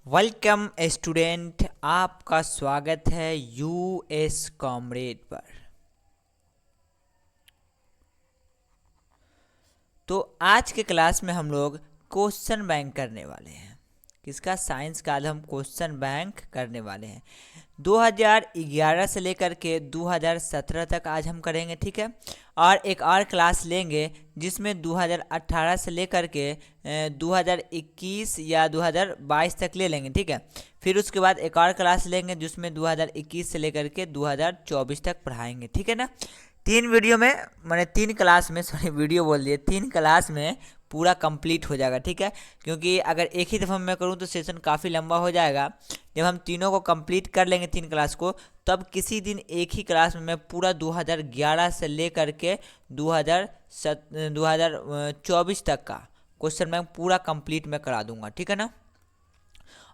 Welcome student, आपका स्वागत है यूएस कॉमरेड पर। तो आज के क्लास में हम लोग क्वेश्चन बैंक करने वाले हैं। किसका? साइंस का। आज हम क्वेश्चन बैंक करने वाले हैं 2011 से लेकर के 2017 तक आज हम करेंगे, ठीक है। और एक और क्लास लेंगे जिसमें 2018 से लेकर के 2021 या 2022 तक ले लेंगे, ठीक है। फिर उसके बाद एक और क्लास लेंगे जिसमें 2021 से लेकर के 2024 तक पढ़ाएंगे, ठीक है ना। तीन वीडियो में, मैंने तीन क्लास में, सॉरी वीडियो बोल दिए, तीन क्लास में पूरा कंप्लीट हो जाएगा, ठीक है। क्योंकि अगर एक ही दफ़ा मैं करूँ तो सेशन काफ़ी लंबा हो जाएगा। जब हम तीनों को कंप्लीट कर लेंगे, तीन क्लास को, तब किसी दिन एक ही क्लास में मैं पूरा 2011 से लेकर के 2024 तक का क्वेश्चन बैंक पूरा कंप्लीट मैं करा दूंगा, ठीक है ना।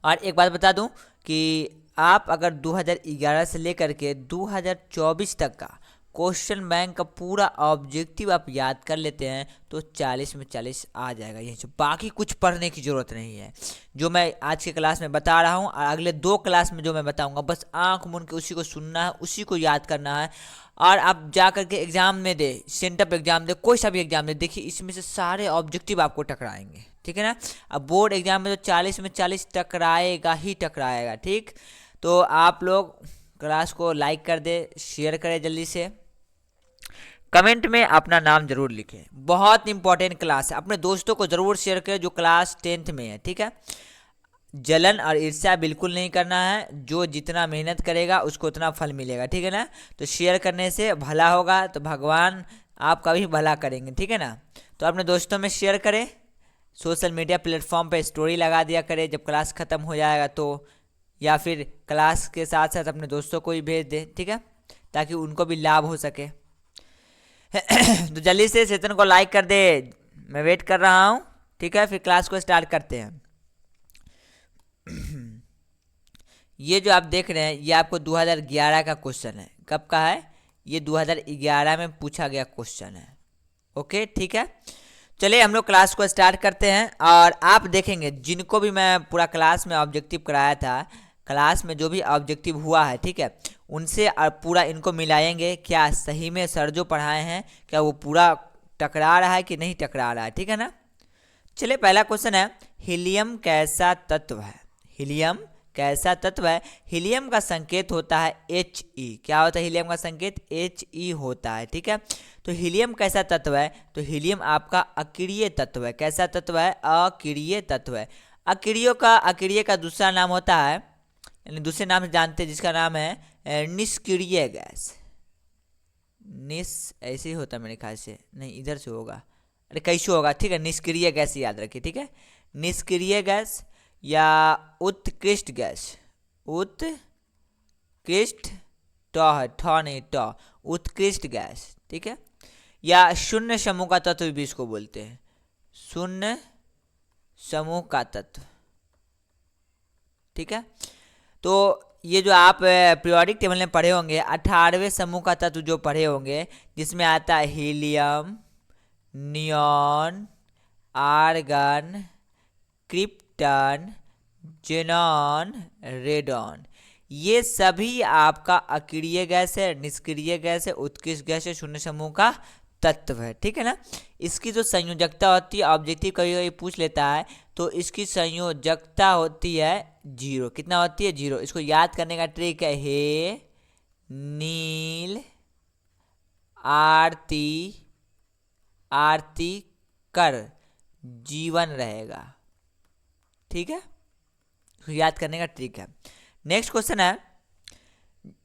और एक बात बता दूं कि आप अगर 2011 से लेकर के 2024 तक का क्वेश्चन बैंक का पूरा ऑब्जेक्टिव आप याद कर लेते हैं तो 40 में 40 आ जाएगा यहीं से। बाकी कुछ पढ़ने की ज़रूरत नहीं है। जो मैं आज के क्लास में बता रहा हूँ और अगले दो क्लास में जो मैं बताऊँगा, बस आँख मूंद के उसी को सुनना है, उसी को याद करना है। और आप जा करके एग्ज़ाम में दे, सेंटअप एग्ज़ाम दे, कोई सा भी एग्ज़ाम दे, देखिए इसमें से सारे ऑब्जेक्टिव आपको टकराएंगे, ठीक है ना। अब बोर्ड एग्ज़ाम में तो 40 में 40 टकराएगा ही टकराएगा, ठीक। तो आप लोग क्लास को लाइक कर दे, शेयर करें जल्दी से, कमेंट में अपना नाम जरूर लिखें। बहुत इंपॉर्टेंट क्लास है, अपने दोस्तों को ज़रूर शेयर करें जो क्लास 10th में है, ठीक है। जलन और ईर्ष्या बिल्कुल नहीं करना है। जो जितना मेहनत करेगा उसको उतना फल मिलेगा, ठीक है ना। तो शेयर करने से भला होगा तो भगवान आपका भी भला करेंगे, ठीक है ना। तो अपने दोस्तों में शेयर करें, सोशल मीडिया प्लेटफॉर्म पे स्टोरी लगा दिया करें जब क्लास ख़त्म हो जाएगा तो, या फिर क्लास के साथ साथ अपने दोस्तों को भी भेज दें, ठीक है, ताकि उनको भी लाभ हो सके। तो जल्दी से सेशन को लाइक कर दे, मैं वेट कर रहा हूँ, ठीक है। फिर क्लास को स्टार्ट करते हैं। ये जो आप देख रहे हैं ये आपको 2011 का क्वेश्चन है। कब का है? ये 2011 में पूछा गया क्वेश्चन है। ओके, ठीक है। चलिए हम लोग क्लास को स्टार्ट करते हैं। और आप देखेंगे जिनको भी मैं पूरा क्लास में ऑब्जेक्टिव कराया था, क्लास में जो भी ऑब्जेक्टिव हुआ है, ठीक है, उनसे पूरा इनको मिलाएंगे। क्या सही में सर जो पढ़ाए हैं क्या वो पूरा टकरा रहा है कि नहीं टकरा रहा है, ठीक है ना। चलिए पहला क्वेश्चन है, हीलियम कैसा तत्व है? हीलियम कैसा तत्व है? हीलियम का संकेत होता है He। क्या होता है हीलियम का संकेत? He होता है, ठीक है। तो हीलियम कैसा तत्व है? तो हीलियम आपका अक्रिय तत्व है। कैसा तत्व है? अक्रिय तत्व है। अक्रिय का दूसरा नाम होता है, यानी दूसरे नाम से जानते हैं, जिसका नाम है निष्क्रिय गैस। ऐसे ही होता है मेरे ख्याल से, नहीं इधर से होगा, अरे कैसे होगा, ठीक है। निष्क्रिय गैस याद रखिए, ठीक है। निष्क्रिय गैस या उत्कृष्ट गैस, उत्कृष्ट नहीं उत्कृष्ट गैस, ठीक है। या शून्य समूह का तत्व भी इसको बोलते हैं, शून्य समूह का तत्व, ठीक है। तो ये जो आप पीरियोडिक टेबल में पढ़े होंगे, 18वें समूह का तत्व जो पढ़े होंगे, जिसमें आता है helium, neon, argon, krypton, xenon, radon, ये सभी आपका अक्रिय गैस है, निष्क्रिय गैस है, उत्कृष्ट गैस है, शून्य समूह का तत्व है, ठीक है ना। इसकी जो संयोजकता होती है, ऑब्जेक्टिव कभी कभी पूछ लेता है, तो इसकी संयोजकता होती है 0। कितना होती है? 0। इसको याद करने का ट्रिक है, हे नील आरती कर जीवन रहेगा, ठीक है। याद करने का ट्रिक है। नेक्स्ट क्वेश्चन है,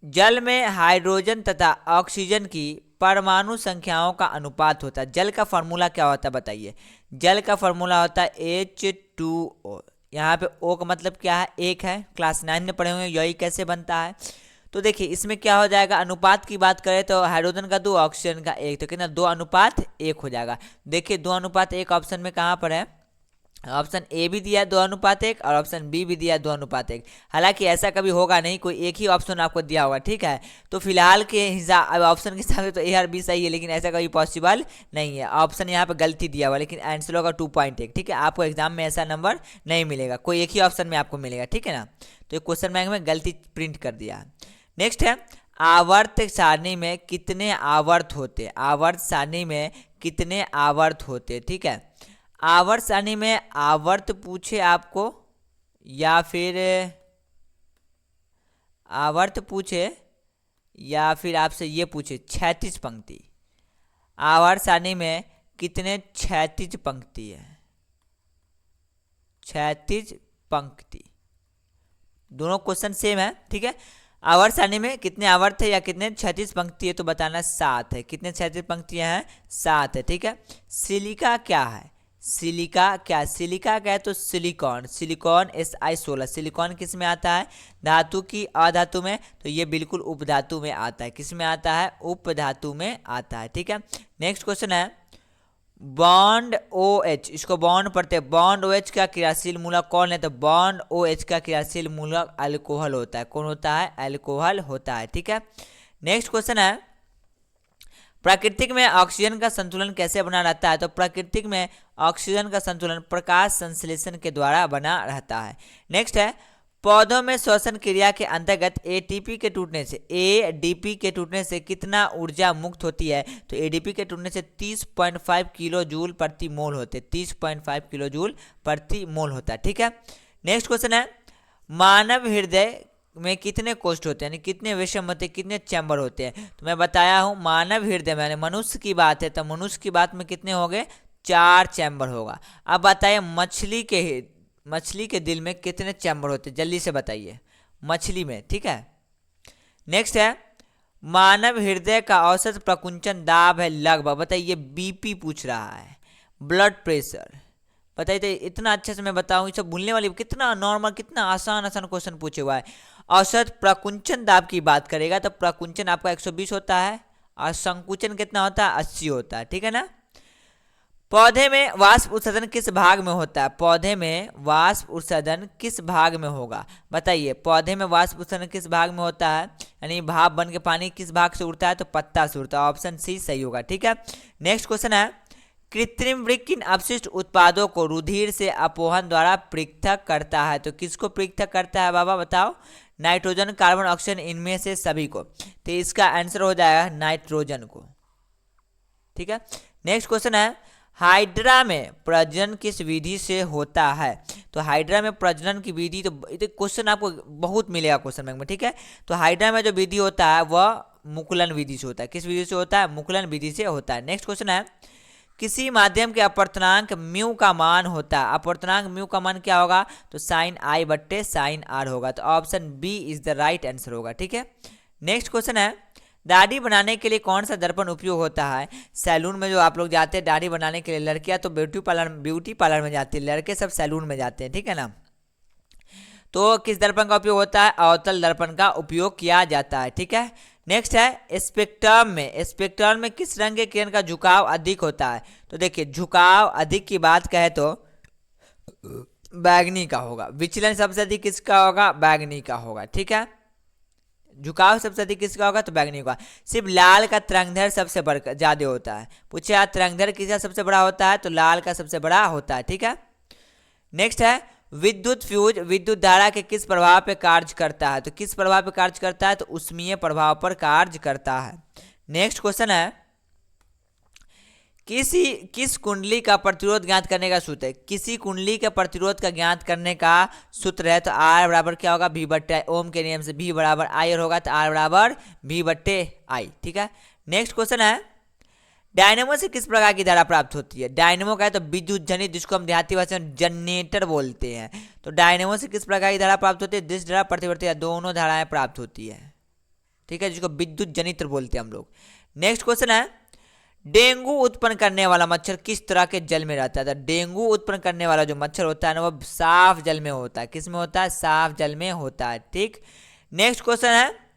जल में हाइड्रोजन तथा ऑक्सीजन की परमाणु संख्याओं का अनुपात होता है। जल का फॉर्मूला क्या होता है बताइए? जल का फॉर्मूला होता है H2O। यहाँ पे O का मतलब क्या है? एक है, क्लास 9 में पढ़े होंगे यही कैसे बनता है। तो देखिए इसमें क्या हो जाएगा, अनुपात की बात करें तो हाइड्रोजन का 2, ऑक्सीजन का 1, तो कितना? 2:1 हो जाएगा। देखिए 2:1 ऑप्शन में कहाँ पर है? ऑप्शन ए भी दिया है 2:1 और ऑप्शन बी भी दिया है 2:1। हालांकि ऐसा कभी होगा नहीं, कोई एक ही ऑप्शन आपको दिया होगा, ठीक है। तो फिलहाल के हिसाब ऑप्शन के हिसाब से तो ए और बी सही है, लेकिन ऐसा कभी पॉसिबल नहीं है। ऑप्शन यहाँ पे गलती दिया हुआ, लेकिन आंसर होगा 2.1, ठीक है। आपको एग्जाम में ऐसा नंबर नहीं मिलेगा, कोई एक ही ऑप्शन में आपको मिलेगा, ठीक है ना। तो ये क्वेश्चन बैंक में गलती प्रिंट कर दिया। नेक्स्ट है, आवर्त सारणी में कितने आवर्त होते हैं? आवर्त सारणी में कितने आवर्त होते, ठीक है। आवर्त सारणी में आवर्त पूछे आपको या फिर आवर्त पूछे या फिर आपसे ये पूछे क्षैतिज पंक्ति, आवर्त सारणी में कितने क्षैतिज पंक्ति है? क्षैतिज पंक्ति, दोनों क्वेश्चन सेम है, ठीक है। आवर्त सारणी में कितने आवर्त है या कितने क्षैतिज पंक्ति है, तो बताना 7 है। कितने क्षैतिज पंक्तियां हैं? 7 है, ठीक है। सिलिका क्या है? सिलिका क्या? सिलिका क्या है? तो सिलिकॉन, सिलिकॉन Si16। सिलिकॉन किस में आता है? धातु की अधातु में, तो ये बिल्कुल उपधातु में आता है। किस में आता है? उपधातु में आता है, ठीक है। नेक्स्ट क्वेश्चन है, बॉन्ड OH, इसको बॉन्ड पढ़ते हैं। बॉन्ड OH का क्रियाशील मूलक कौन है? तो बॉन्ड OH का क्रियाशील मूलक अल्कोहल होता है। कौन होता है? अल्कोहल होता है, ठीक है। नेक्स्ट क्वेश्चन है, प्राकृतिक में ऑक्सीजन का संतुलन कैसे बना रहता है? तो प्राकृतिक में ऑक्सीजन का संतुलन प्रकाश संश्लेषण के द्वारा बना रहता है। नेक्स्ट है, पौधों में श्वसन क्रिया के अंतर्गत ADP के टूटने से कितना ऊर्जा मुक्त होती है? तो ADP के टूटने से 30.5 किलो जूल प्रति मोल होते, 30.5 किलो जूल प्रति मोल होता है, ठीक है। नेक्स्ट क्वेश्चन है, मानव हृदय में कितने कोष्ठ होते हैं, यानी कितने विषम होते हैं, कितने चैम्बर होते हैं? तो मैं बताया हूँ मानव हृदय में, यानी मनुष्य की बात है, तो मनुष्य की बात में कितने हो गए? 4 चैम्बर होगा। अब बताइए मछली के दिल में कितने चैम्बर होते हैं? जल्दी से बताइए मछली में, ठीक है। नेक्स्ट है, मानव हृदय का औसत प्रकुंचन दाब है लगभग, बताइए। BP पूछ रहा है, ब्लड प्रेशर बताइए। तो इतना अच्छे से मैं बताऊं, ये सब भूलने वाली, कितना नॉर्मल, कितना आसान आसान क्वेश्चन पूछे हुआ है। औसत प्रकुंचन दाब की बात करेगा तो प्रकुंचन आपका 120 होता है और संकुचन कितना होता है? 80 होता है, ठीक है ना। पौधे में वाष्प उत्सर्जन किस भाग में होता है? पौधे में वाष्प उत्सर्जन किस भाग में होगा? बताइए, पौधे में वाष्प उत्सर्जन किस भाग में होता है, यानी भाप बन के पानी किस भाग से उड़ता है? तो पत्ता से उड़ता है। ऑप्शन सी सही होगा, ठीक है। नेक्स्ट क्वेश्चन है, कृत्रिम वृक्क किन अपशिष्ट उत्पादों को रुधिर से अपोहन द्वारा पृथक करता है? तो किसको पृथक करता है बाबा, बताओ। नाइट्रोजन, कार्बन, ऑक्सीजन, इनमें से सभी को। तो इसका आंसर हो जाएगा नाइट्रोजन को, ठीक है। नेक्स्ट क्वेश्चन है, हाइड्रा में प्रजनन किस विधि से होता है? तो हाइड्रा में प्रजनन की विधि, तो क्वेश्चन आपको बहुत मिलेगा क्वेश्चन बैंक में, ठीक है। तो हाइड्रा में जो विधि होता है वह मुकुलन विधि से होता है। किस विधि से होता है? मुकुलन विधि से होता है। नेक्स्ट क्वेश्चन है, किसी माध्यम के अपवर्तनांक म्यू का मान होता है। अपवर्तनांक म्यू का मान क्या होगा? तो sin I बट्टे sin R होगा। तो option B is the right answer होगा, ठीक है। नेक्स्ट क्वेश्चन है, दाढ़ी बनाने के लिए कौन सा दर्पण उपयोग होता है? सैलून में जो आप लोग जाते हैं दाढ़ी बनाने के लिए, लड़कियां तो ब्यूटी पार्लर में जाती है, लड़के सब सैलून में जाते हैं, ठीक है ना। तो किस दर्पण का उपयोग होता है? अवतल दर्पण का उपयोग किया जाता है, ठीक है। नेक्स्ट है, स्पेक्ट्रम में किस रंग के किरण का झुकाव अधिक होता है? तो देखिए, झुकाव अधिक की बात कहे तो बैगनी का होगा। विचलन सबसे अधिक किसका होगा? बैगनी का होगा, ठीक है। झुकाव सबसे अधिक किसका होगा? तो बैगनी का। सिर्फ लाल का तरंगदैर्घ्य सबसे बड़ा ज्यादा होता है। पूछे यार तरंगदैर्घ्य किसका सबसे बड़ा होता है? तो लाल का सबसे बड़ा होता है, ठीक है। नेक्स्ट है, विद्युत फ्यूज विद्युत धारा के किस प्रभाव पर कार्य करता है? तो किस प्रभाव पर कार्य करता है? तो ऊष्मीय प्रभाव पर कार्य करता है। नेक्स्ट क्वेश्चन है, किस कुंडली का प्रतिरोध ज्ञात करने का सूत्र है? किसी कुंडली के प्रतिरोध का ज्ञात करने का सूत्र है तो R बराबर क्या होगा? V बट्टे ओम के नियम से V बराबर I होगा, तो R बराबर V बट्टे I, ठीक है। नेक्स्ट क्वेश्चन है, डायनेमो से किस प्रकार की धारा प्राप्त होती है? डायनेमो का है तो विद्युत जनित, जिसको हम देहाती भाषा में जनरेटर बोलते हैं। तो डायनेमो से किस प्रकार की धारा प्राप्त होती है? दिश धारा, प्रतिवर्ती, दोनों धाराएं प्राप्त होती है, ठीक है, जिसको विद्युत जनित्र बोलते हैं हम लोग। नेक्स्ट क्वेश्चन है, डेंगू उत्पन्न करने वाला मच्छर किस तरह के जल में रहता है? तो डेंगू उत्पन्न करने वाला जो मच्छर होता है ना, वो साफ जल में होता है। किस में होता है? साफ जल में होता है, ठीक। नेक्स्ट क्वेश्चन है,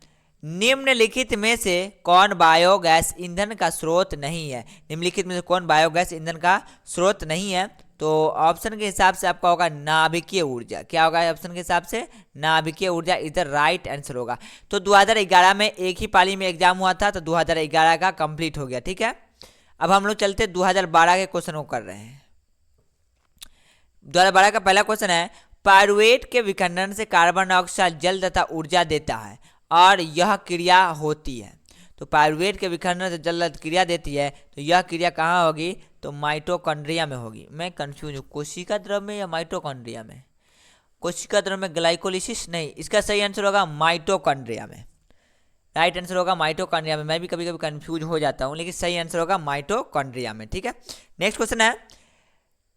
निम्नलिखित में से कौन बायोगैस ईंधन का स्रोत नहीं है? निम्नलिखित में से कौन बायोगैस ईंधन का स्रोत नहीं है? तो ऑप्शन के हिसाब से आपका होगा नाभिकीय ऊर्जा। क्या होगा ऑप्शन के हिसाब से? नाभिकीय ऊर्जा इज द राइट आंसर होगा। तो 2011 में एक ही पाली में एग्जाम हुआ था, तो 2011 का कंप्लीट हो गया। ठीक है, अब हम लोग चलते 2012 के क्वेश्चन को कर रहे हैं। 2012 का पहला क्वेश्चन है, पायरुवेट के विखंडन से कार्बन डाइऑक्साइड जल तथा ऊर्जा देता है और यह क्रिया होती है। तो पायरुवेट के विखंडन से जल क्रिया देती है, तो यह क्रिया कहाँ होगी? तो माइटोकॉन्ड्रिया में होगी। मैं कंफ्यूज हूँ, कोशिका द्रव में या माइटोकॉन्ड्रिया में? कोशिका द्रव में ग्लाइकोलिसिस नहीं, इसका सही आंसर होगा माइटोकॉन्ड्रिया में। राइट आंसर होगा माइटोकॉन्ड्रिया में। मैं भी कभी कभी कंफ्यूज हो जाता हूँ, लेकिन सही आंसर होगा माइटोकॉन्ड्रिया में। ठीक है, नेक्स्ट क्वेश्चन है,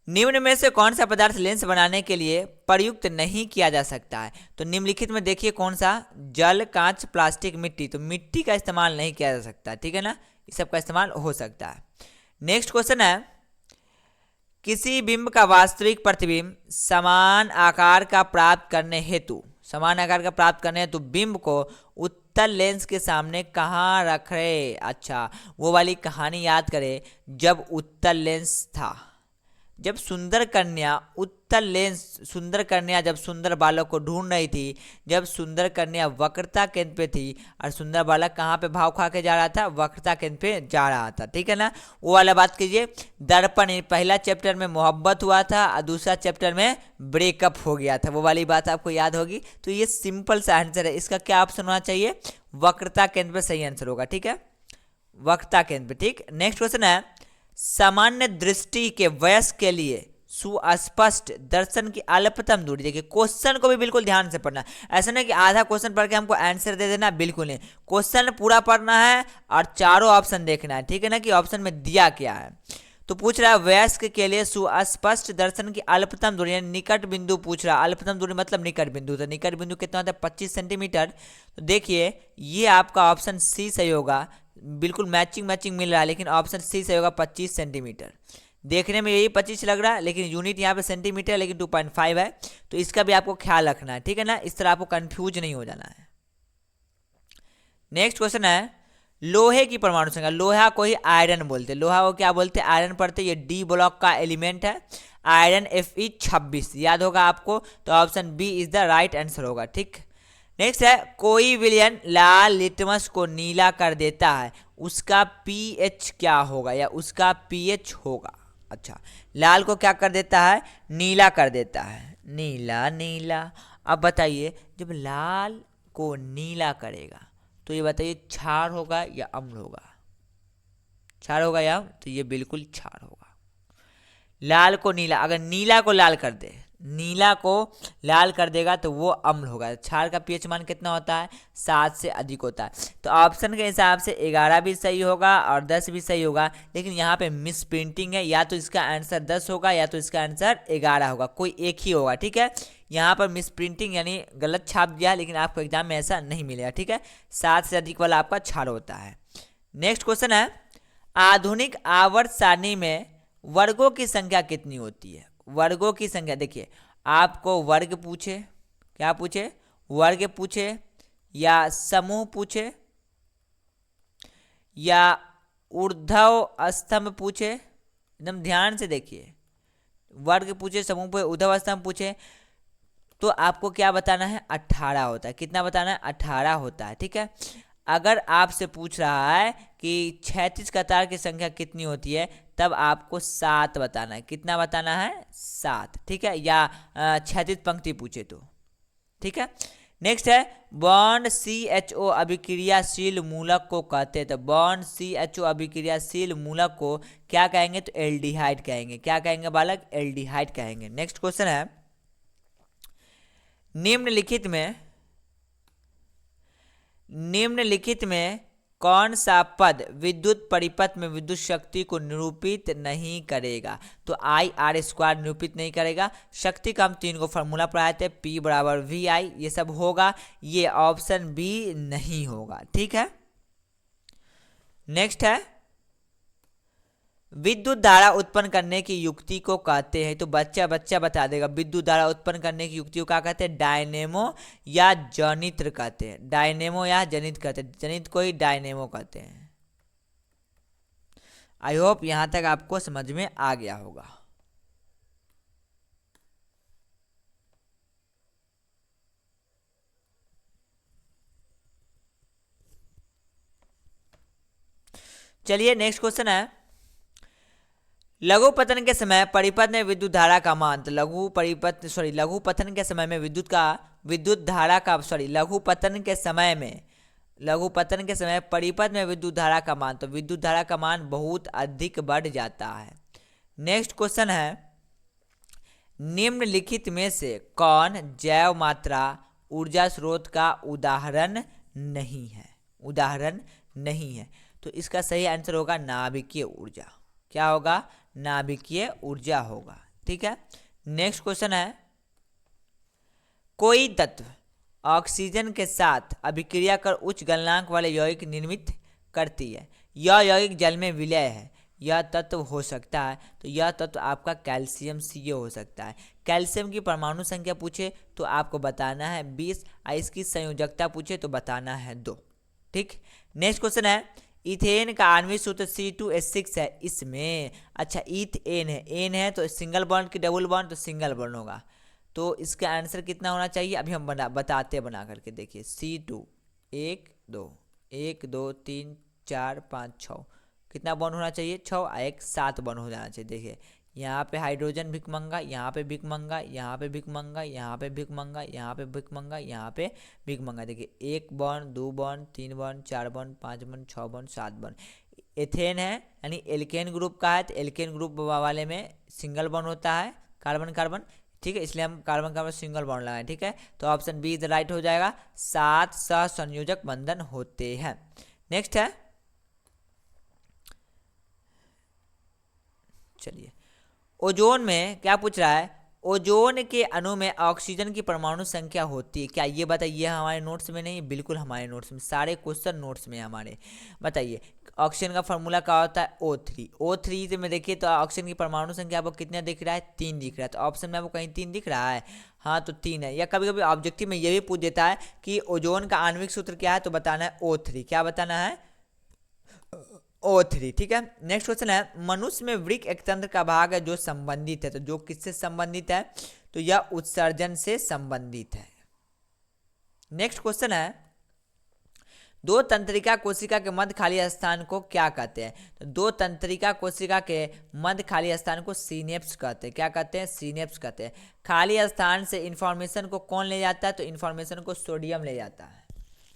निम्न में से कौन सा पदार्थ लेंस बनाने के लिए प्रयुक्त नहीं किया जा सकता है? तो निम्नलिखित में देखिए कौन सा? जल, कांच, प्लास्टिक, मिट्टी। तो मिट्टी का इस्तेमाल नहीं किया जा सकता, ठीक है ना, इस सब का इस्तेमाल हो सकता है। नेक्स्ट क्वेश्चन है, किसी बिंब का वास्तविक प्रतिबिंब समान आकार का प्राप्त करने हेतु बिंब को उत्तल लेंस के सामने कहाँ रखे? अच्छा, वो वाली कहानी याद करें, जब उत्तल लेंस था, जब सुंदर कन्या जब सुंदर बालक को ढूंढ रही थी, जब सुंदर कन्या वक्रता केंद्र पे थी और सुंदर बालक कहाँ पे भाव खा के जा रहा था? वक्रता केंद्र पे जा रहा था। ठीक है ना, वो वाला बात कीजिए। दर्पण, पहला चैप्टर में मोहब्बत हुआ था और दूसरा चैप्टर में ब्रेकअप हो गया था, वो वाली बात आपको याद होगी। तो ये सिंपल सा आंसर है, इसका क्या ऑप्शन होना चाहिए? वक्रता केंद्र पे सही आंसर होगा। ठीक है, वक्रता केंद्र पे। ठीक, नेक्स्ट क्वेश्चन है, सामान्य दृष्टि के वयस्क के लिए सुस्पष्ट दर्शन की अल्पतम दूरी। देखिए क्वेश्चन को भी बिल्कुल ध्यान से पढ़ना, ऐसा नहीं कि आधा क्वेश्चन पढ़ के हमको आंसर दे देना, बिल्कुल नहीं, क्वेश्चन पूरा पढ़ना है और चारों ऑप्शन देखना है। ठीक है ना, कि ऑप्शन में दिया क्या है। तो पूछ रहा है वयस्क के लिए सुस्पष्ट दर्शन की अल्पतम दूरी, यानी निकट बिंदु पूछ रहा है। अल्पतम दूरी मतलब निकट बिंदु, तो निकट बिंदु कितना होता है? 25 सेंटीमीटर। तो देखिए ये आपका ऑप्शन सी सही होगा, बिल्कुल मैचिंग मिल रहा है, लेकिन ऑप्शन सी सही होगा 25 सेंटीमीटर। देखने में यही 25 लग रहा है, लेकिन यूनिट यहाँ पे सेंटीमीटर, लेकिन 2.5 है, तो इसका भी आपको ख्याल रखना है। ठीक है ना, इस तरह आपको कंफ्यूज नहीं हो जाना है। नेक्स्ट क्वेश्चन है, लोहे की परमाणु संख्या। लोहा को ही आयरन बोलते हैं, लोहा को क्या बोलते हैं? आयरन पढ़ते। ये डी ब्लॉक का एलिमेंट है, आयरन Fe26 याद होगा आपको, तो option B is the right answer होगा। ठीक, नेक्स्ट है, कोई विलयन लाल लिटमस को नीला कर देता है, उसका पीएच क्या होगा या उसका पीएच होगा? अच्छा, लाल को क्या कर देता है? नीला कर देता है, नीला। अब बताइए, जब लाल को नीला करेगा तो ये बताइए क्षार होगा या अम्ल होगा? क्षार होगा या? तो ये बिल्कुल क्षार होगा। लाल को नीला, अगर नीला को लाल कर दे, नीला को लाल कर देगा तो वो अम्ल होगा। क्षार का पीएच मान कितना होता है? 7 से अधिक होता है। तो ऑप्शन के हिसाब से 11 भी सही होगा और 10 भी सही होगा, लेकिन यहाँ पे मिस प्रिंटिंग है, या तो इसका आंसर 10 होगा या तो इसका आंसर 11 होगा, कोई एक ही होगा। ठीक है, यहाँ पर मिस प्रिंटिंग यानी गलत छाप दिया, लेकिन आपको एग्जाम में ऐसा नहीं मिलेगा। ठीक है, 7 से अधिक वाला आपका क्षार होता है। नेक्स्ट क्वेश्चन है, आधुनिक आवर्त सारणी में वर्गों की संख्या कितनी होती है? वर्गों की संख्या, देखिए आपको वर्ग पूछे, क्या पूछे? वर्ग पूछे या समूह पूछे या ऊर्ध्व स्तंभ पूछे, एकदम ध्यान से देखिए, वर्ग पूछे, समूह पूछे, ऊर्ध्व स्तंभ पूछे, तो आपको क्या बताना है? 18 होता है। कितना बताना है? 18 होता है। ठीक है, अगर आपसे पूछ रहा है कि क्षैतिज कतार की संख्या कितनी होती है, तब आपको 7 बताना है। कितना बताना है? 7। ठीक है, या क्षैतिज पंक्ति पूछे तो। ठीक है, नेक्स्ट है, बॉन्ड CHO अभिक्रियाशील मूलक को कहते हैं। तो बॉन्ड CHO अभिक्रियाशील मूलक को क्या कहेंगे? तो एल्डिहाइड कहेंगे। क्या कहेंगे बालक? एल्डिहाइड कहेंगे। नेक्स्ट क्वेश्चन है, निम्नलिखित में कौन सा पद विद्युत परिपथ में विद्युत शक्ति को निरूपित नहीं करेगा? तो IR² निरूपित नहीं करेगा। शक्ति का हम 3 को फॉर्मूला पढ़ाए थे, P बराबर VI, ये सब होगा, ये ऑप्शन बी नहीं होगा। ठीक है, नेक्स्ट है, विद्युत धारा उत्पन्न करने की युक्ति को कहते हैं। तो बच्चा बता देगा, विद्युत धारा उत्पन्न करने की युक्ति को क्या कहते हैं? डायनेमो या जनित्र कहते हैं। डायनेमो या जनित्र कहते हैं, जनित्र को ही डायनेमो कहते हैं। आई होप यहां तक आपको समझ में आ गया होगा। चलिए नेक्स्ट क्वेश्चन है, लघु पतन के समय परिपथ में विद्युत धारा का मान। तो लघु पतन के समय में लघु पतन के समय परिपथ में विद्युत धारा का मान, तो विद्युत धारा का मान बहुत अधिक बढ़ जाता है। नेक्स्ट क्वेश्चन है, निम्नलिखित में से कौन जैव मात्रा ऊर्जा स्रोत का उदाहरण नहीं है? तो इसका सही आंसर होगा नाभिकीय ऊर्जा। क्या होगा? नाभिकीय ऊर्जा होगा। ठीक है। नेक्स्ट क्वेश्चन है, कोई तत्व ऑक्सीजन के साथ अभिक्रिया कर उच्च गलनांक वाले यौगिक निर्मित करती है, यह यौगिक जल में विलय है, यह तत्व हो सकता है। तो यह तत्व आपका कैल्शियम Ca हो सकता है। कैल्शियम की परमाणु संख्या पूछे तो आपको बताना है 20, और इसकी संयोजकता पूछे तो बताना है 2। ठीक। नेक्स्ट क्वेश्चन है, इथेन का आणविक सूत्र C2H6 है, इसमें अच्छा ईथेन है, एन है तो सिंगल बॉन्ड की डबल बॉन्ड, तो सिंगल बॉन्ड होगा। तो इसका आंसर कितना होना चाहिए अभी हम बताते बना करके। देखिए C2 1 2 3 4 5 6, कितना बॉन्ड होना चाहिए? 6, और एक 7 बॉन्ड हो जाना चाहिए। देखिए यहाँ पे हाइड्रोजन भिकमंगा, यहाँ पे भिकमंगा, यहाँ पे भिकमंगा, यहाँ पे भिकमंगा, यहाँ पे भिकमंगा, यहाँ पे भिकमंगा। देखिए 1 bond 2 bond 3 bond 4 bond 5 bond 6 bond 7 bond. Ethane है यानी एल्केन ग्रुप का है, तो एल्केन ग्रुप वाले में सिंगल बॉन्ड होता है, कार्बन कार्बन। ठीक है, इसलिए हम कार्बन कार्बन सिंगल बॉन्ड लगाएं। ठीक है, तो ऑप्शन बी इज राइट हो जाएगा। 7 सहसंयोजक बंधन होते हैं। नेक्स्ट है, चलिए ओजोन में क्या पूछ रहा है, ओजोन के अणु में ऑक्सीजन की परमाणु संख्या होती है क्या? ये बताइए, हमारे नोट्स में नहीं, बिल्कुल हमारे नोट्स में, सारे क्वेश्चन नोट्स में हमारे। बताइए ऑक्सीजन का फॉर्मूला क्या होता है? O3। O3 में देखिए तो ऑक्सीजन की परमाणु संख्या आपको कितना दिख रहा है? 3 दिख रहा है। तो ऑप्शन में आपको कहीं 3 दिख रहा है? हाँ, तो 3 है। या कभी कभी ऑब्जेक्टिव में ये भी पूछ देता है कि ओजोन का आणविक सूत्र क्या है, तो बताना है O3। क्या बताना है? O3। ठीक है। नेक्स्ट क्वेश्चन है, मनुष्य में वृक्क एक तंत्र का भाग है जो संबंधित है, तो जो किससे संबंधित है? तो यह उत्सर्जन से संबंधित है। नेक्स्ट क्वेश्चन है, दो तंत्रिका कोशिका के मध्य खाली स्थान को क्या कहते हैं? तो दो तंत्रिका कोशिका के मध्य खाली स्थान को सिनेप्स कहते हैं। क्या कहते हैं? सिनेप्स कहते हैं। खाली स्थान से इंफॉर्मेशन को कौन ले जाता है? तो इंफॉर्मेशन को सोडियम ले जाता है।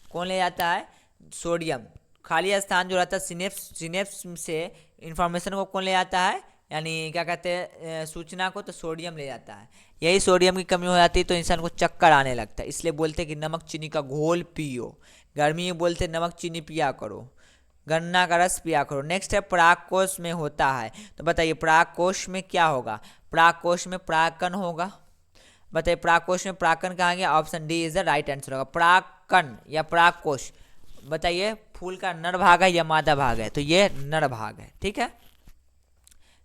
कौन ले जाता है? सोडियम। खाली स्थान जो रहता है सिनेप्स से इंफॉर्मेशन को कौन ले जाता है, यानी क्या कहते हैं सूचना को, तो सोडियम ले जाता है। यही सोडियम की कमी हो जाती है तो इंसान को चक्कर आने लगता है, इसलिए बोलते हैं कि नमक चीनी का घोल पियो। गर्मी में बोलते हैं नमक चीनी पिया करो, गन्ना का रस पिया करो। नेक्स्ट है, पराग कोश में होता है, तो बताइए पराग कोश में क्या होगा? पराग कोश में परागकण होगा। बताइए पराग कोश में परागकण कहाँ गया? Option D is the right answer होगा। परागकण या पराग कोश, बताइए फूल का नर भाग है या मादा भाग है? तो ये नर भाग है। ठीक है।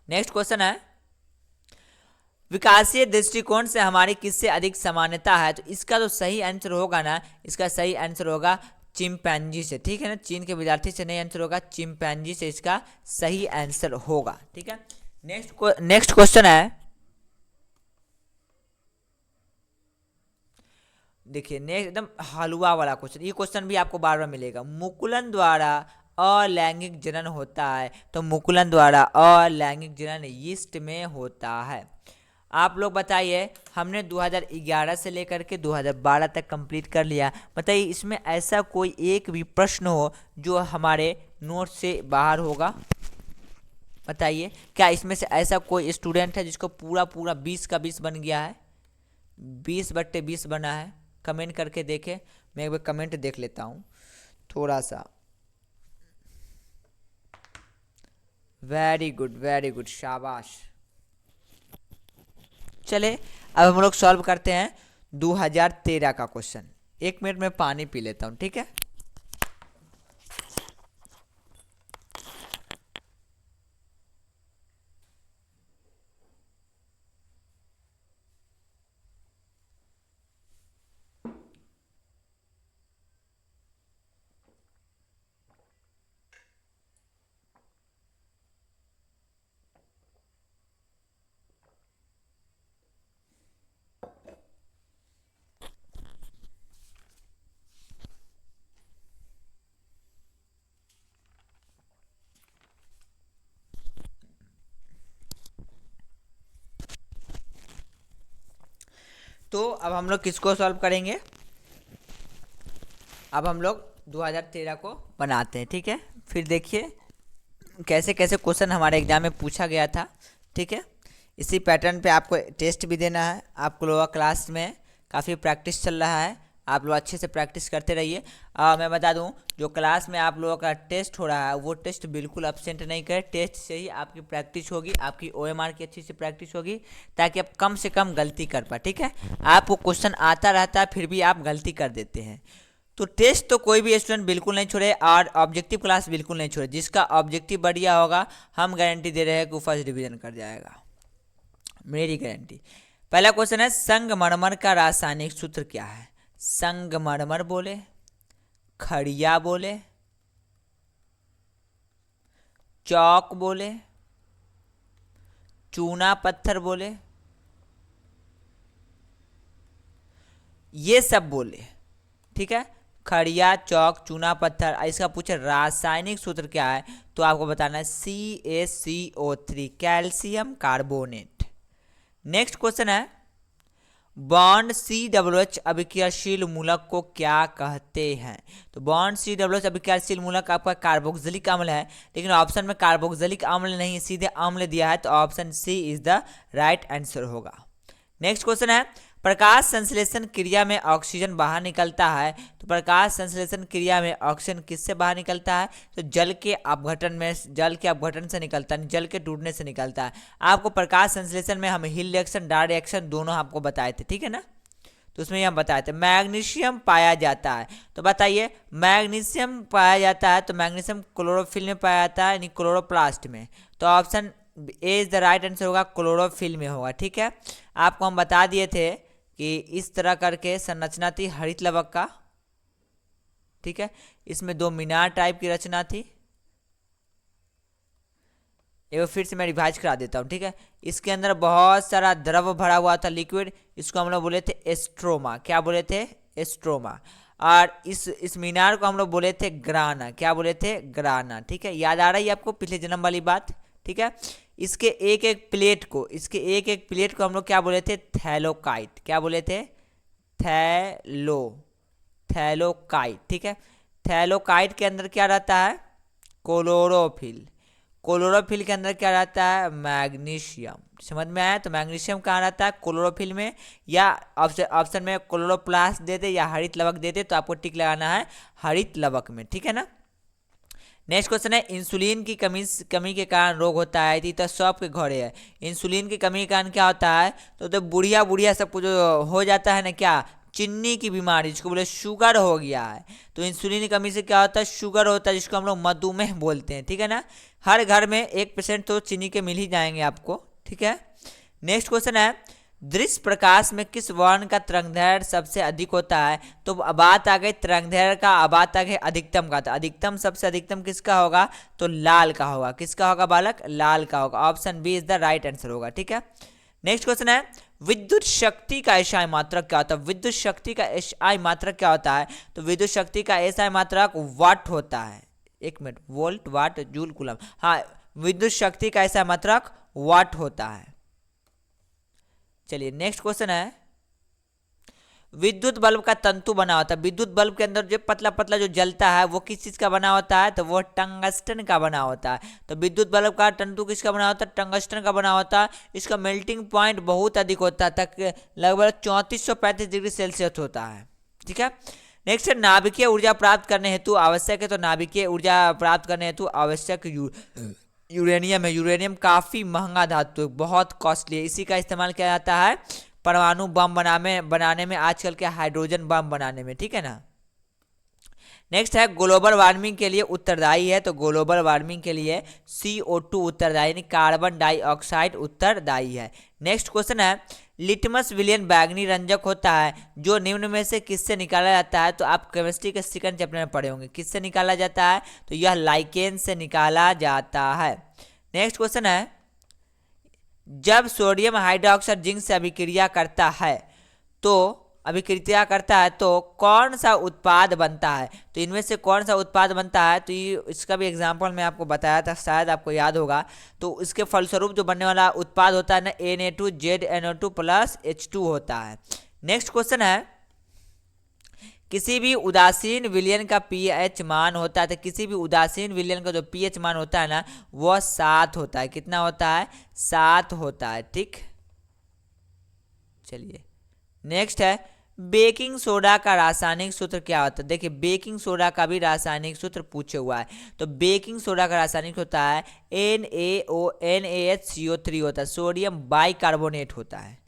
नेक्स्ट क्वेश्चन है, विकासीय दृष्टिकोण से हमारी किससे अधिक समानता है? तो इसका तो सही आंसर होगा ना, इसका सही आंसर होगा चिंपैंजी से। ठीक है ना, चीन के विद्यार्थी से नहीं आंसर होगा, चिंपैंजी से इसका सही आंसर होगा। ठीक है। नेक्स्ट क्वेश्चन है, देखिए नेक्स्ट एकदम हलवा वाला क्वेश्चन, ये क्वेश्चन भी आपको बार बार मिलेगा। मुकुलन द्वारा अलैंगिक जनन होता है, तो मुकुलन द्वारा अलैंगिक जनन यीस्ट में होता है। आप लोग बताइए, हमने 2011 से लेकर के 2012 तक कंप्लीट कर लिया। बताइए इसमें ऐसा कोई एक भी प्रश्न हो जो हमारे नोट से बाहर होगा? बताइए क्या इसमें से ऐसा कोई स्टूडेंट है जिसको पूरा पूरा 20 का 20 बन गया है? 20/20 बना है? कमेंट करके देखे, मैं एक बार कमेंट देख लेता हूँ थोड़ा सा। वेरी गुड, शाबाश। चले अब हम लोग सॉल्व करते हैं 2013 का क्वेश्चन। 1 मिनट में पानी पी लेता हूँ, ठीक है। तो अब हम लोग किसको सॉल्व करेंगे, अब हम लोग 2013 को बनाते हैं। ठीक है, फिर देखिए कैसे कैसे क्वेश्चन हमारे एग्जाम में पूछा गया था। ठीक है, इसी पैटर्न पे आपको टेस्ट भी देना है। आपको लोग क्लास में काफ़ी प्रैक्टिस चल रहा है, आप लोग अच्छे से प्रैक्टिस करते रहिए। मैं बता दूं, जो क्लास में आप लोगों का टेस्ट हो रहा है वो टेस्ट बिल्कुल अब्सेंट नहीं करें। टेस्ट से ही आपकी प्रैक्टिस होगी, आपकी OMR की अच्छी से प्रैक्टिस होगी, ताकि आप कम से कम गलती कर पाए। ठीक है, आपको क्वेश्चन आता रहता है फिर भी आप गलती कर देते हैं। तो टेस्ट तो कोई भी स्टूडेंट बिल्कुल नहीं छोड़े और ऑब्जेक्टिव क्लास बिल्कुल नहीं छोड़े। जिसका ऑब्जेक्टिव बढ़िया होगा हम गारंटी दे रहे हैं कि वो फर्स्ट डिवीजन कर जाएगा, मेरी गारंटी। पहला क्वेश्चन है, संगमरमर का रासायनिक सूत्र क्या है। संगमरमर बोले, खड़िया बोले, चौक बोले, चूना पत्थर बोले, ये सब बोले। ठीक है, खड़िया, चौक, चूना पत्थर, इसका पूछे रासायनिक सूत्र क्या है तो आपको बताना है CaCO3, calcium carbonate. Next question है, बॉन्ड COOH अभिक्रियाशील मूलक को क्या कहते हैं। तो बॉन्ड COOH अभिक्रियाशील मूलक आपका कार्बोक्सिलिक अम्ल है, लेकिन ऑप्शन में कार्बोक्सिलिक अम्ल नहीं सीधे अम्ल दिया है, तो option C is the right answer होगा। नेक्स्ट क्वेश्चन है, प्रकाश संश्लेषण क्रिया में ऑक्सीजन बाहर निकलता है। तो प्रकाश संश्लेषण क्रिया में ऑक्सीजन किससे बाहर निकलता है, तो जल के अपघटन से निकलता है, जल के टूटने से निकलता है। आपको प्रकाश संश्लेषण में हम हिल रिएक्शन, डार्क रिएक्शन दोनों आपको बताए थे। ठीक है ना, तो उसमें हम बताए थे। मैग्नीशियम पाया जाता है, तो बताइए मैग्नीशियम पाया जाता है तो मैग्नीशियम क्लोरोफिल में पाया जाता है, यानी क्लोरोप्लास्ट में। तो option A is the right answer होगा, क्लोरोफिल में होगा। ठीक है, आपको हम बता दिए थे कि इस तरह करके संरचना थी हरित लवक का। ठीक है, इसमें 2 मीनार टाइप की रचना थी। एक बार फिर से मैं रिवाइज करा देता हूँ। ठीक है, इसके अंदर बहुत सारा द्रव भरा हुआ था, लिक्विड, इसको हम लोग बोले थे एस्ट्रोमा। क्या बोले थे, एस्ट्रोमा। और इस मीनार को हम लोग बोले थे ग्राना। क्या बोले थे, ग्राना। ठीक है, याद आ रही है आपको पिछले जन्म वाली बात। ठीक है, इसके एक एक प्लेट को हम लोग क्या बोले थे, थैलोकाइट। क्या बोले थे, थैलोकाइट। ठीक है, थैलोकाइट के अंदर क्या रहता है, क्लोरोफिल। क्लोरोफिल के अंदर क्या रहता है, मैग्नीशियम। समझ में आया, तो मैग्नीशियम कहाँ रहता है, क्लोरोफिल में, या ऑप्शन में क्लोरोप्लास्ट दे दे या हरित लवक दे दे, तो आपको टिक लगाना है हरित लवक में। ठीक है ना। नेक्स्ट क्वेश्चन है, इंसुलिन की कमी के कारण रोग होता है, थी तो सबके घरे है। इंसुलिन की कमी के कारण क्या होता है, तो बुढ़िया सब कुछ हो जाता है ना, क्या, चीनी की बीमारी, जिसको बोले शुगर हो गया है। तो इंसुलिन की कमी से क्या होता है, शुगर होता है, जिसको हम लोग मधुमेह बोलते हैं। ठीक है ना, हर घर में 1% तो चीनी के मिल ही जाएंगे आपको। ठीक है, नेक्स्ट क्वेश्चन है, दृश्य प्रकाश में किस वर्ण का तरंगदैर्घ्य सबसे अधिक होता है। तो बात आ गई तरंगदैर्घ्य का, अब बात आ गई अधिकतम का। तो अधिकतम, सबसे अधिकतम किसका होगा, तो लाल का होगा। किसका होगा बालक, लाल का होगा। Option B is the right answer होगा। ठीक है, नेक्स्ट क्वेश्चन है, विद्युत शक्ति का एसआई मात्रक क्या होता है। विद्युत शक्ति का एसआई मात्रक क्या होता है, तो विद्युत शक्ति का एसआई मात्रक वाट होता है। एक मिनट, वोल्ट, वाट, जूल, कूलम। हाँ, विद्युत शक्ति का एसआई मात्रक वाट होता है। चलिए नेक्स्ट क्वेश्चन है, विद्युत बल्ब का तंतु बना होता है। विद्युत बल्ब के अंदर जो पतला पतला जो जलता है वो किस चीज का बना होता है, तो वो टंगस्टन का बना होता है। तो विद्युत बल्ब का तंतु किसका बना होता है, टंगस्टन का बना होता है। इसका मेल्टिंग पॉइंट बहुत अधिक होता है, तक लगभग 3435 डिग्री सेल्सियस होता है। ठीक है, नेक्स्ट है, नाभिकीय ऊर्जा प्राप्त करने हेतु आवश्यक है। तो नाभिकीय ऊर्जा प्राप्त करने हेतु आवश्यक यूरेनियम है। यूरेनियम काफ़ी महंगा धातु है, बहुत कॉस्टली है। इसी का इस्तेमाल किया जाता है परमाणु बम बनाने में, आजकल के हाइड्रोजन बम बनाने में। ठीक है ना। नेक्स्ट है, ग्लोबल वार्मिंग के लिए उत्तरदायी है। तो ग्लोबल वार्मिंग के लिए CO2 उत्तरदायी, यानी कार्बन डाइऑक्साइड उत्तरदायी है। नेक्स्ट क्वेश्चन है, लिटमस विलियन बैगनी रंजक होता है जो निम्न में से किससे निकाला जाता है। तो आप केमिस्ट्री के सेकंड चैप्टर में पढ़े होंगे, किससे निकाला जाता है, तो यह लाइकेन से निकाला जाता है। नेक्स्ट क्वेश्चन है, जब सोडियम हाइड्रोक्साइड जिंक से अभिक्रिया करता है तो कौन सा उत्पाद बनता है। तो इनमें से कौन सा उत्पाद बनता है, तो इसका भी एग्जांपल मैं आपको बताया था, शायद आपको याद होगा। तो इसके फलस्वरूप जो बनने वाला उत्पाद होता है ना, Na2ZNO2 + H2 होता है। नेक्स्ट क्वेश्चन है, किसी भी उदासीन विलयन का पीएच मान होता है, तो किसी भी उदासीन विलयन का जो पीएच मान होता है ना, वह 7 होता है। कितना होता है? 7 होता है। ठीक, चलिए नेक्स्ट है, बेकिंग सोडा का रासायनिक सूत्र क्या होता है? देखिए बेकिंग सोडा का भी रासायनिक सूत्र पूछे हुआ है। तो बेकिंग सोडा का रासायनिक होता है NaONaHCO3 होता है, सोडियम बाइकार्बोनेट होता है।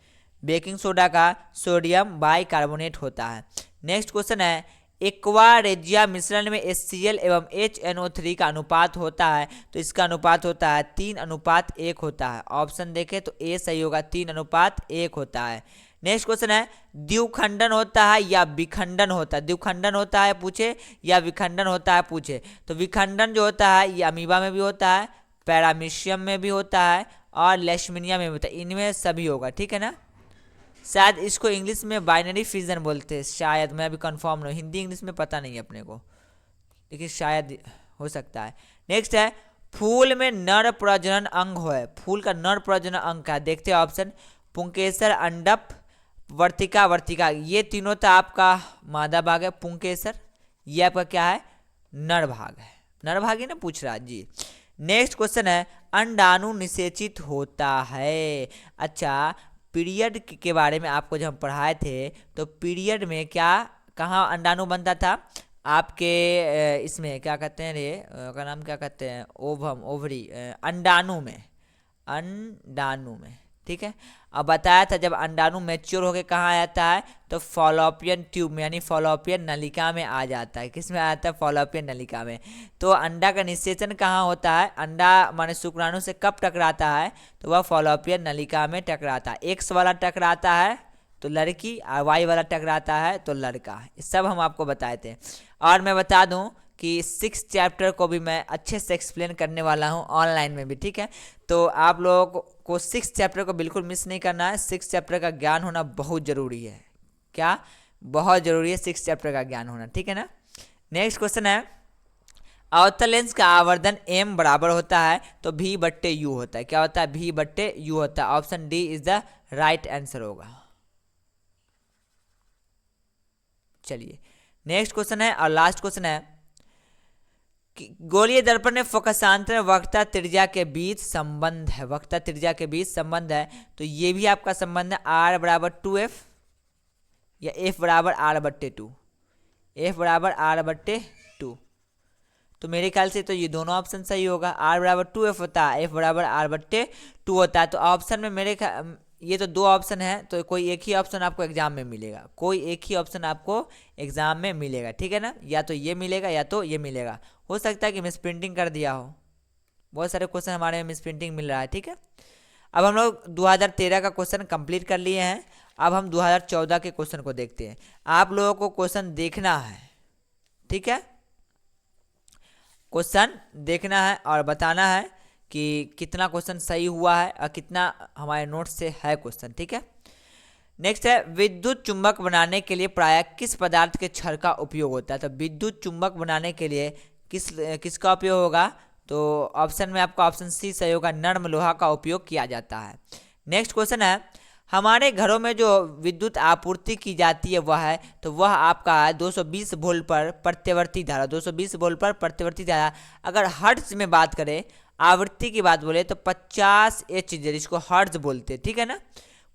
बेकिंग सोडा का सोडियम बाइकार्बोनेट होता है। नेक्स्ट क्वेश्चन है, एक्वा रेजिया मिश्रण में HCl एवं HNO3 का अनुपात होता है, तो इसका अनुपात होता है 3:1 होता है। ऑप्शन देखें तो ए सही होगा, 3:1 होता है। नेक्स्ट क्वेश्चन है, द्विखंडन होता है या विखंडन होता है? द्विखंडन होता है पूछे या विखंडन होता है पूछे, तो विखंडन जो होता है ये अमीबा में भी होता है, पैरामीशियम में भी होता है और लेशमिनिया में भी होता है, इनमें सभी होगा। ठीक है ना, शायद इसको इंग्लिश में बाइनरी फिजन बोलते हैं, शायद, मैं अभी कंफर्म नहीं, हिंदी इंग्लिश में पता नहीं अपने को, लेकिन शायद हो सकता है। नेक्स्ट है, फूल में नर प्रजनन अंग है, फूल का नर प्रजनन अंग का देखते हैं ऑप्शन, पुंकेसर, अंडप, वर्तिका, वर्तिका, ये तीनों तो आपका मादा भाग है। पुंकेसर ये आपका क्या है? नर भाग है, नर भाग ही ना पूछ रहा जी। नेक्स्ट क्वेश्चन है, अंडाणु निषेचित होता है। अच्छा, पीरियड के बारे में आपको जब हम पढ़ाए थे, तो पीरियड में क्या कहाँ अंडाणु बनता था? आपके इसमें क्या कहते हैं रे, का नाम क्या कहते हैं, ओवम, ओवरी, अंडाणु में, अंडाणु में। ठीक है, अब बताया था जब अंडाणु मैच्योर होके कहाँ आ जाता है, तो फॉलोपियन ट्यूब में, यानी फॉलोपियन नलिका में आ जाता है। किस में आ जाता है? फॉलोपियन नलिका में। तो अंडा का निषेचन कहाँ होता है? अंडा माने शुक्राणु से कब टकराता है? तो वह फॉलोपियन नलिका में टकराता है। एक्स वाला टकराता है तो लड़की, और वाई वाला टकराता है तो लड़का। ये सब हम आपको बताए थे। और मैं बता दूं कि 6 चैप्टर को भी मैं अच्छे से एक्सप्लेन करने वाला हूं ऑनलाइन में भी। ठीक है, तो आप लोगों को 6 चैप्टर को बिल्कुल मिस नहीं करना है। 6 चैप्टर का ज्ञान होना बहुत ज़रूरी है। क्या? बहुत ज़रूरी है 6 चैप्टर का ज्ञान होना। ठीक है ना। नेक्स्ट क्वेश्चन है, अवतल लेंस का आवर्धन m बराबर होता है तो v/u होता है। क्या होता है? v/u होता है। Option D is the right answer होगा। चलिए नेक्स्ट क्वेश्चन है और लास्ट क्वेश्चन है कि गोलीय दर्पण में फोकसांतर वक्रता त्रिज्या के बीच संबंध है, वक्रता त्रिज्या के बीच संबंध है, तो ये भी आपका संबंध है r बराबर 2f या f बराबर r/2, f बराबर r/2। तो मेरे ख्याल से तो ये दोनों ऑप्शन सही होगा। r बराबर 2f होता है, f बराबर r/2 होता है। तो ऑप्शन में मेरे ये तो 2 ऑप्शन है, तो कोई एक ही ऑप्शन आपको एग्जाम में मिलेगा, कोई एक ही ऑप्शन आपको एग्जाम में मिलेगा। ठीक है ना, या तो ये मिलेगा या तो ये मिलेगा। हो सकता है कि मिस प्रिंटिंग कर दिया हो, बहुत सारे क्वेश्चन हमारे में मिस प्रिंटिंग मिल रहा है। ठीक है, अब हम लोग 2013 का क्वेश्चन कंप्लीट कर लिए हैं। अब हम 2014 के क्वेश्चन को देखते हैं। आप लोगों को क्वेश्चन देखना है, ठीक है, क्वेश्चन देखना है और बताना है कि कितना क्वेश्चन सही हुआ है और कितना हमारे नोट्स से है क्वेश्चन। ठीक है, नेक्स्ट है, विद्युत चुंबक बनाने के लिए प्रायः किस पदार्थ के क्षण का उपयोग होता है? तो विद्युत चुंबक बनाने के लिए किसका उपयोग होगा? तो ऑप्शन में आपका ऑप्शन सी सही होगा, नर्म लोहा का उपयोग किया जाता है। नेक्स्ट क्वेश्चन है, हमारे घरों में जो विद्युत आपूर्ति की जाती है वह है, तो वह आपका 220 वोल्ट पर प्रत्यवर्ती धारा, 220 वोल्ट पर प्रत्यवर्ती धारा। अगर हर्ट्ज में बात करें, आवृत्ति की बात बोले, तो 50 Hz, जिसको हर्ट्ज बोलते हैं। ठीक है ना,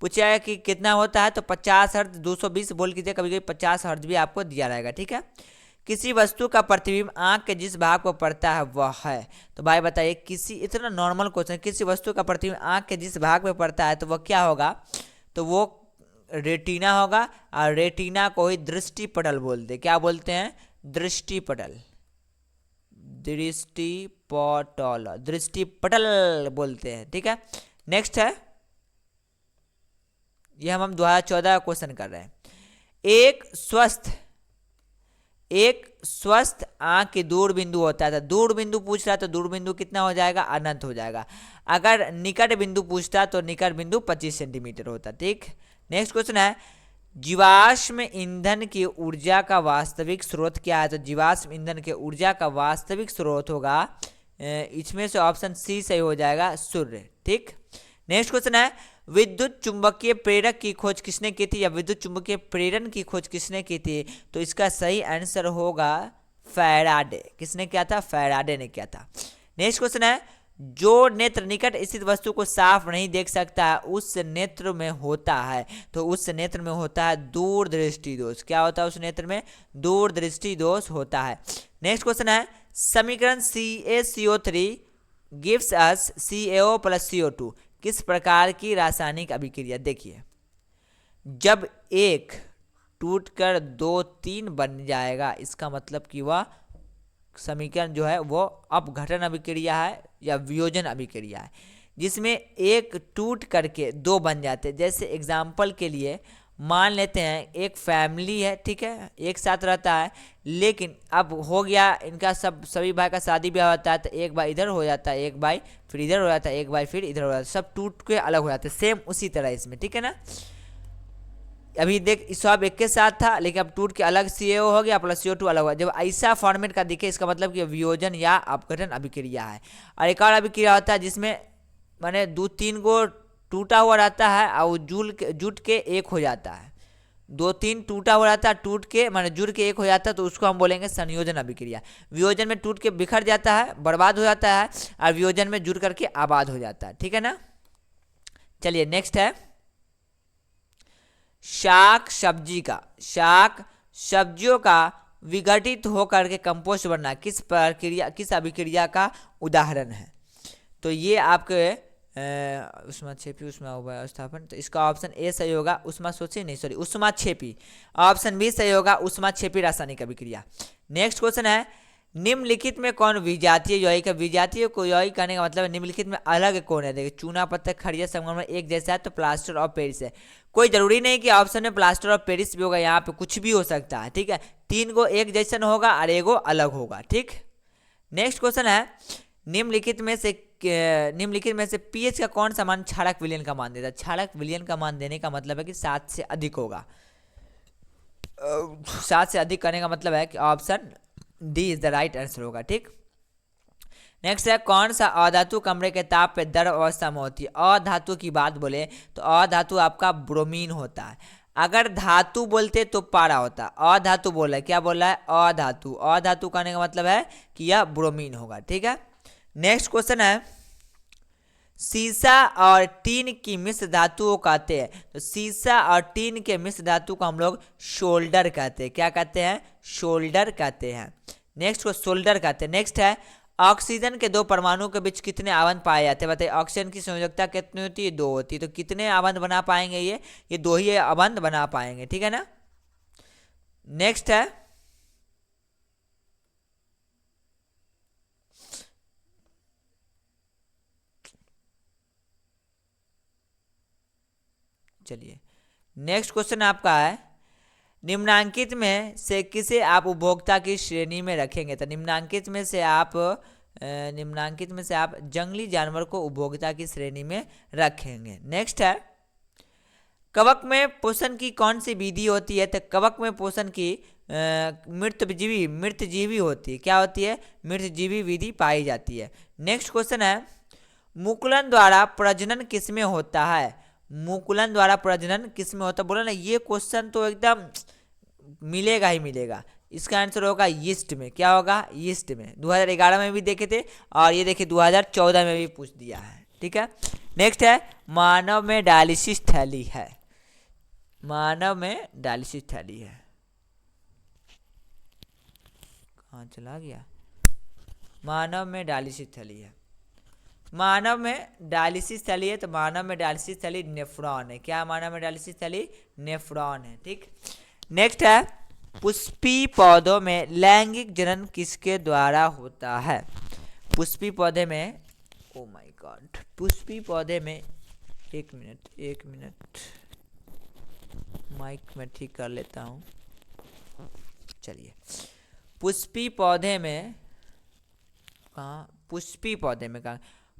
पूछा है कि कितना होता है, तो 50 हर्ट्ज, 220 वोल्ट की जगह कभी कभी 50 हर्ट्ज भी आपको दिया रहेगा। ठीक है, किसी वस्तु का प्रतिबिंब आंख के जिस भाग पर पड़ता है वह है, तो भाई बताइए, किसी, इतना नॉर्मल क्वेश्चन, किसी वस्तु का प्रतिबिंब आंख के जिस भाग पर पड़ता है तो वह क्या होगा? तो वो रेटिना होगा, और रेटिना को ही दृष्टिपटल बोलते हैं। क्या बोलते हैं? दृष्टिपटल, दृष्टिपटल, दृष्टिपटल बोलते हैं। ठीक है, नेक्स्ट है, ये हम 2014 का क्वेश्चन कर रहे हैं। एक स्वस्थ आंख की दूर बिंदु होता है, तो दूर बिंदु पूछ रहा है तो दूर बिंदु कितना हो जाएगा? अनंत हो जाएगा। अगर निकट बिंदु पूछता तो निकट बिंदु 25 सेंटीमीटर होता। ठीक, नेक्स्ट क्वेश्चन है, जीवाश्म ईंधन की ऊर्जा का वास्तविक स्रोत क्या है? तो जीवाश्म ईंधन के ऊर्जा का वास्तविक स्रोत होगा, इसमें से ऑप्शन सी सही हो जाएगा, सूर्य। ठीक, नेक्स्ट क्वेश्चन है, विद्युत चुंबकीय प्रेरक की खोज किसने की थी, या विद्युत चुंबकीय प्रेरण की खोज किसने की थी? तो इसका सही आंसर होगा फैराडे। किसने किया था? फैराडे ने किया था। नेक्स्ट क्वेश्चन है, जो नेत्र निकट स्थित वस्तु को साफ नहीं देख सकता है उस नेत्र में होता है, तो उस नेत्र में होता है दूरदृष्टि दोष। क्या होता है उस नेत्र में? दूरदृष्टि दोष होता है। नेक्स्ट क्वेश्चन है, समीकरण CaCO3 gives us CaO plus CO2 किस प्रकार की रासायनिक अभिक्रिया? देखिए, जब एक टूटकर 2 3 बन जाएगा इसका मतलब कि वह समीकरण जो है वो अपघटन अभिक्रिया है या वियोजन अभिक्रिया है, जिसमें एक टूट करके 2 बन जाते हैं। जैसे एग्जाम्पल के लिए मान लेते हैं एक फैमिली है, ठीक है, एक साथ रहता है, लेकिन अब हो गया इनका सभी भाई का शादी ब्याह होता है, तो एक भाई इधर हो जाता है, एक भाई फिर इधर हो जाता है, एक भाई फिर इधर हो जाता है, सब टूट के अलग हो जाते हैं। सेम उसी तरह इसमें, ठीक है ना। अभी देख सब एक के साथ था, लेकिन अब टूट के अलग CaO हो गया प्लस CO2 अलग हुआ। जब ऐसा फॉर्मेट का दिखे इसका मतलब कि वियोजन या अपघटन अभिक्रिया है। और एक और अभिक्रिया होता है जिसमें माने 2 3 गो टूटा हुआ रहता है और जुट के एक हो जाता है। 2 3 टूटा हुआ रहता है, टूट के माने जुड़ के एक हो जाता है, तो उसको हम बोलेंगे संयोजन अभिक्रिया। वियोजन में टूट के बिखर जाता है, बर्बाद हो जाता है, और वियोजन में जुड़ करके आबाद हो जाता है, ठीक है ना। चलिए नेक्स्ट है, शाक सब्जियों का विघटित होकर के कंपोस्ट बनना किस अभिक्रिया का उदाहरण है? तो ये आपके उष्माक्षेपी उष्मा स्थापन, तो इसका ऑप्शन ए सही होगा, उष्माक्षेपी। ऑप्शन बी सही होगा, उष्माक्षेपी रासायनिक अभिक्रिया। नेक्स्ट क्वेश्चन है, निम्नलिखित में कौन विजातीय यौगिक है? विजातीय को यौगिक कहने का मतलब निम्नलिखित में अलग कौन है? देखिए, चूना पत्थर खड़िया संगम में एक जैसा है तो प्लास्टर ऑफ पेरिस है। कोई जरूरी नहीं कि ऑप्शन में प्लास्टर ऑफ पेरिस भी होगा, यहाँ पे कुछ भी हो सकता है, ठीक है। 3 गो एक जैसन होगा और 1 गो अलग होगा, ठीक। नेक्स्ट क्वेश्चन है, निम्नलिखित में से पीएच का कौन सा मान क्षारक विलयन का मान देता है? क्षारक विलयन का मान देने का मतलब है कि 7 से अधिक होगा। 7 से अधिक करने का मतलब है कि option D is the right answer होगा, ठीक। नेक्स्ट है, कौन सा अधातु कमरे के ताप पे द्रव अवस्था में होती है? अधातु की बात बोले तो अधातु आपका ब्रोमीन होता है। अगर धातु बोलते तो पारा होता। अधातु बोला, क्या बोला है? अधातु कहने का मतलब है कि यह ब्रोमीन होगा, ठीक है। नेक्स्ट क्वेश्चन है, सीसा और टीन की मिश्र धातुओं कहते हैं, तो सीसा और टीन के मिश्र धातु को हम लोग शोल्डर कहते हैं। क्या कहते हैं? शोल्डर कहते हैं। नेक्स्ट को शोल्डर कहते हैं। नेक्स्ट है, ऑक्सीजन के 2 परमाणु के बीच कितने आबंध पाए जाते हैं? बताइए, ऑक्सीजन की संयोजकता कितनी होती है? 2 होती है। तो कितने आबंध बना पाएंगे? ये 2 ही आबंध बना पाएंगे, ठीक है ना। नेक्स्ट है, चलिए नेक्स्ट क्वेश्चन आपका है, निम्नांकित में से किसे आप उपभोक्ता की श्रेणी में रखेंगे? तो निम्नांकित में से आप जंगली जानवर को उपभोक्ता की श्रेणी में रखेंगे। नेक्स्ट है, कवक में पोषण की कौन सी विधि होती है? तो कवक में पोषण की मृतजीवी होती है। क्या होती है? मृतजीवी विधि पाई जाती है। नेक्स्ट क्वेश्चन है, मुकुलन द्वारा प्रजनन किसमें होता है? मुकुलन द्वारा प्रजनन किसमें होता है? बोला ना, ये क्वेश्चन तो एकदम मिलेगा ही मिलेगा। इसका आंसर होगा यीस्ट में। क्या होगा? यीस्ट में। 2011 में भी देखे थे और ये देखिए 2014 में भी पूछ दिया है, ठीक है। नेक्स्ट है, मानव में डायलिसिस थैली है। मानव में डायलिसिस थैली है, कहाँ चला गया? मानव में डायलिसिस थैली है। मानव में डायलिसिस थैली है, तो मानव में डायलिसिस थैली नेफ्रॉन है। क्या मानव में डायलिसिस थैली? नेफ्रॉन है, ठीक। नेक्स्ट है, पुष्पी पौधों में लैंगिक जनन किसके द्वारा होता है? पुष्पी पौधे में, ओ माय गॉड, पुष्पी पौधे में, एक मिनट माइक में ठीक कर लेता हूँ। चलिए, पुष्पी पौधे में कहाँ?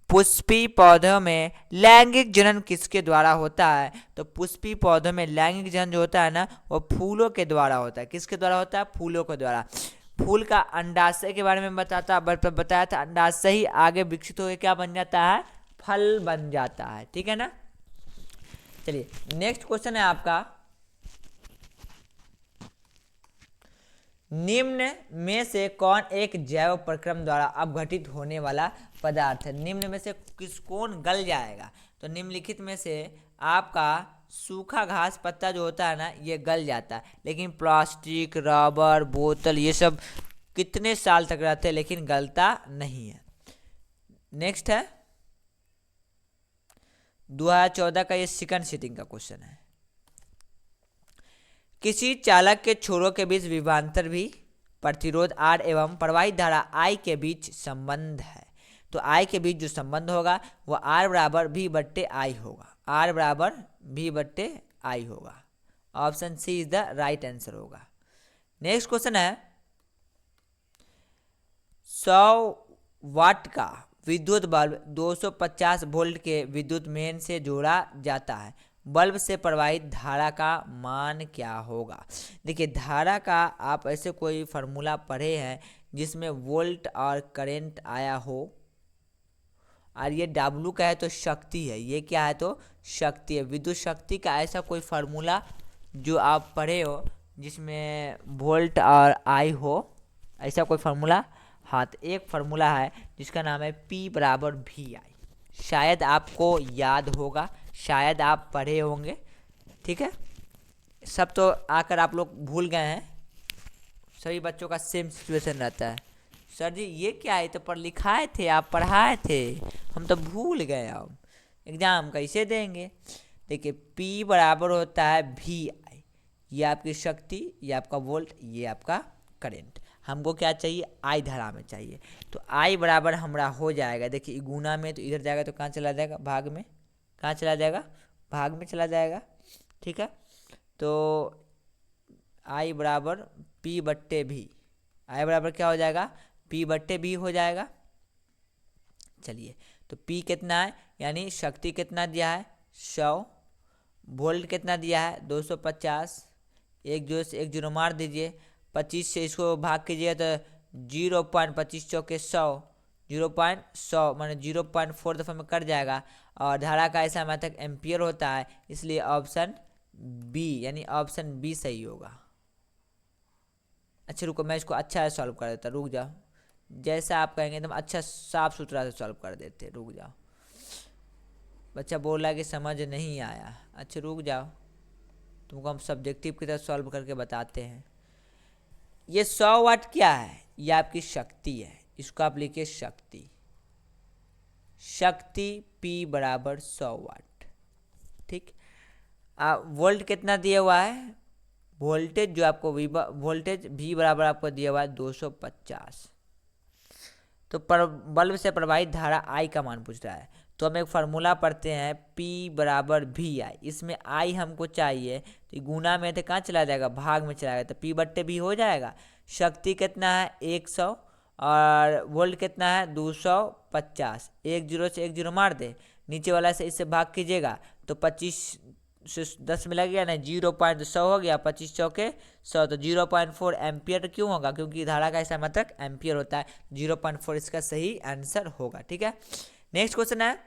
पुष्पी पौधों में लैंगिक जनन किसके द्वारा होता है? तो पुष्पी पौधों में लैंगिक जनन जो होता है ना, वो फूलों के द्वारा होता है। किसके द्वारा होता है? फूलों के द्वारा। फूल का अंडाशय के बारे में बताया था। अंडाशय ही आगे विकसित होकर क्या बन जाता है? फल बन जाता है, ठीक है ना। चलिए नेक्स्ट क्वेश्चन है आपका, निम्न में से कौन एक जैव प्रक्रम द्वारा अपघटित होने वाला पदार्थ है? निम्न में से कौन गल जाएगा? तो निम्नलिखित में से आपका सूखा घास पत्ता जो होता है ना, ये गल जाता है, लेकिन प्लास्टिक, रबर, बोतल ये सब कितने साल तक रहते हैं लेकिन गलता नहीं है। नेक्स्ट है 2014 का ये सेकंड सिटिंग का क्वेश्चन है। किसी चालक के छोरों के बीच विभवांतर भी प्रतिरोध R एवं प्रवाहित धारा I के बीच संबंध है। तो I के बीच जो संबंध होगा वो R बराबर V बट्टे I होगा, R बराबर V बट्टे I होगा। Option C is the right answer होगा। नेक्स्ट क्वेश्चन है 100 वाट का विद्युत बल्ब 250 वोल्ट के विद्युत मेन से जोड़ा जाता है, बल्ब से प्रवाहित धारा का मान क्या होगा? देखिए धारा का आप ऐसे कोई फार्मूला पढ़े हैं जिसमें वोल्ट और करंट आया हो, और ये W का है तो शक्ति है, ये क्या है तो शक्ति है। विद्युत शक्ति का ऐसा कोई फार्मूला जो आप पढ़े हो जिसमें वोल्ट और I हो, ऐसा कोई फार्मूला? हाँ, तो एक फार्मूला है जिसका नाम है P बराबर VI, शायद आपको याद होगा, शायद आप पढ़े होंगे। ठीक है, सब तो आकर आप लोग भूल गए हैं, सभी बच्चों का सेम सिचुएशन रहता है। सर जी ये क्या है, तो पर लिखाए थे, आप पढ़ाए थे, हम तो भूल गए, अब एग्ज़ाम कैसे देंगे? देखिए P बराबर होता है VI, ये आपकी शक्ति, ये आपका वोल्ट, ये आपका करंट। हमको क्या चाहिए? I धारा में चाहिए, तो I बराबर हमारा हो जाएगा, देखिए गुना में तो इधर जाएगा तो कहाँ चला जाएगा? भाग में। कहाँ चला जाएगा? भाग में चला जाएगा। ठीक है, तो I बराबर P बट्टे भी, I बराबर क्या हो जाएगा? P बट्टे भी हो जाएगा। चलिए तो P कितना है, यानी शक्ति कितना दिया है? 100, वोल्ट कितना दिया है? 250, एक जीरो से एक जीरो मार दीजिए, 25 से इसको भाग कीजिए तो 0.25 चौके 100, 0.100 माने 0.4 दफ़ा में कट जाएगा, और धारा का ऐसा मात्रक एम्पियर होता है, इसलिए ऑप्शन बी यानी ऑप्शन बी सही होगा। अच्छा रुको, मैं इसको अच्छा से सॉल्व कर देता, रुक जाओ, जैसा आप कहेंगे एकदम अच्छा साफ सुथरा से सॉल्व कर देते, रुक जाओ। बच्चा बोल रहा है कि समझ नहीं आया, अच्छा रुक जाओ, तुमको हम सब्जेक्टिव की तरह सॉल्व करके बताते हैं। ये 100 वाट क्या है? ये आपकी शक्ति है, इसको आप लिखिए शक्ति, शक्ति P बराबर 100 वाट। ठीक, वोल्ट कितना दिया हुआ है? वोल्टेज जो आपको वोल्टेज V बराबर आपको दिया हुआ है 250, तो बल्ब से प्रवाहित धारा I का मान पूछ रहा है, तो हम एक फार्मूला पढ़ते हैं P बराबर VI, इसमें I हमको चाहिए, तो गुना में तो कहाँ चला जाएगा? भाग में चला जाएगा, तो P बट्टे भी हो जाएगा। शक्ति कितना है? 100, और वोल्ट कितना है? 250, एक जीरो से एक जीरो मार दे, नीचे वाला से इससे भाग कीजिएगा तो 25 से 10 में लग गया ना, 0.100 हो गया, 25 चौके 100, तो 0.4 एम्पियर क्यों होगा? क्योंकि धारा का ऐसा मात्रक एम्पियर होता है, 0.4 इसका सही आंसर होगा। ठीक है, नेक्स्ट क्वेश्चन है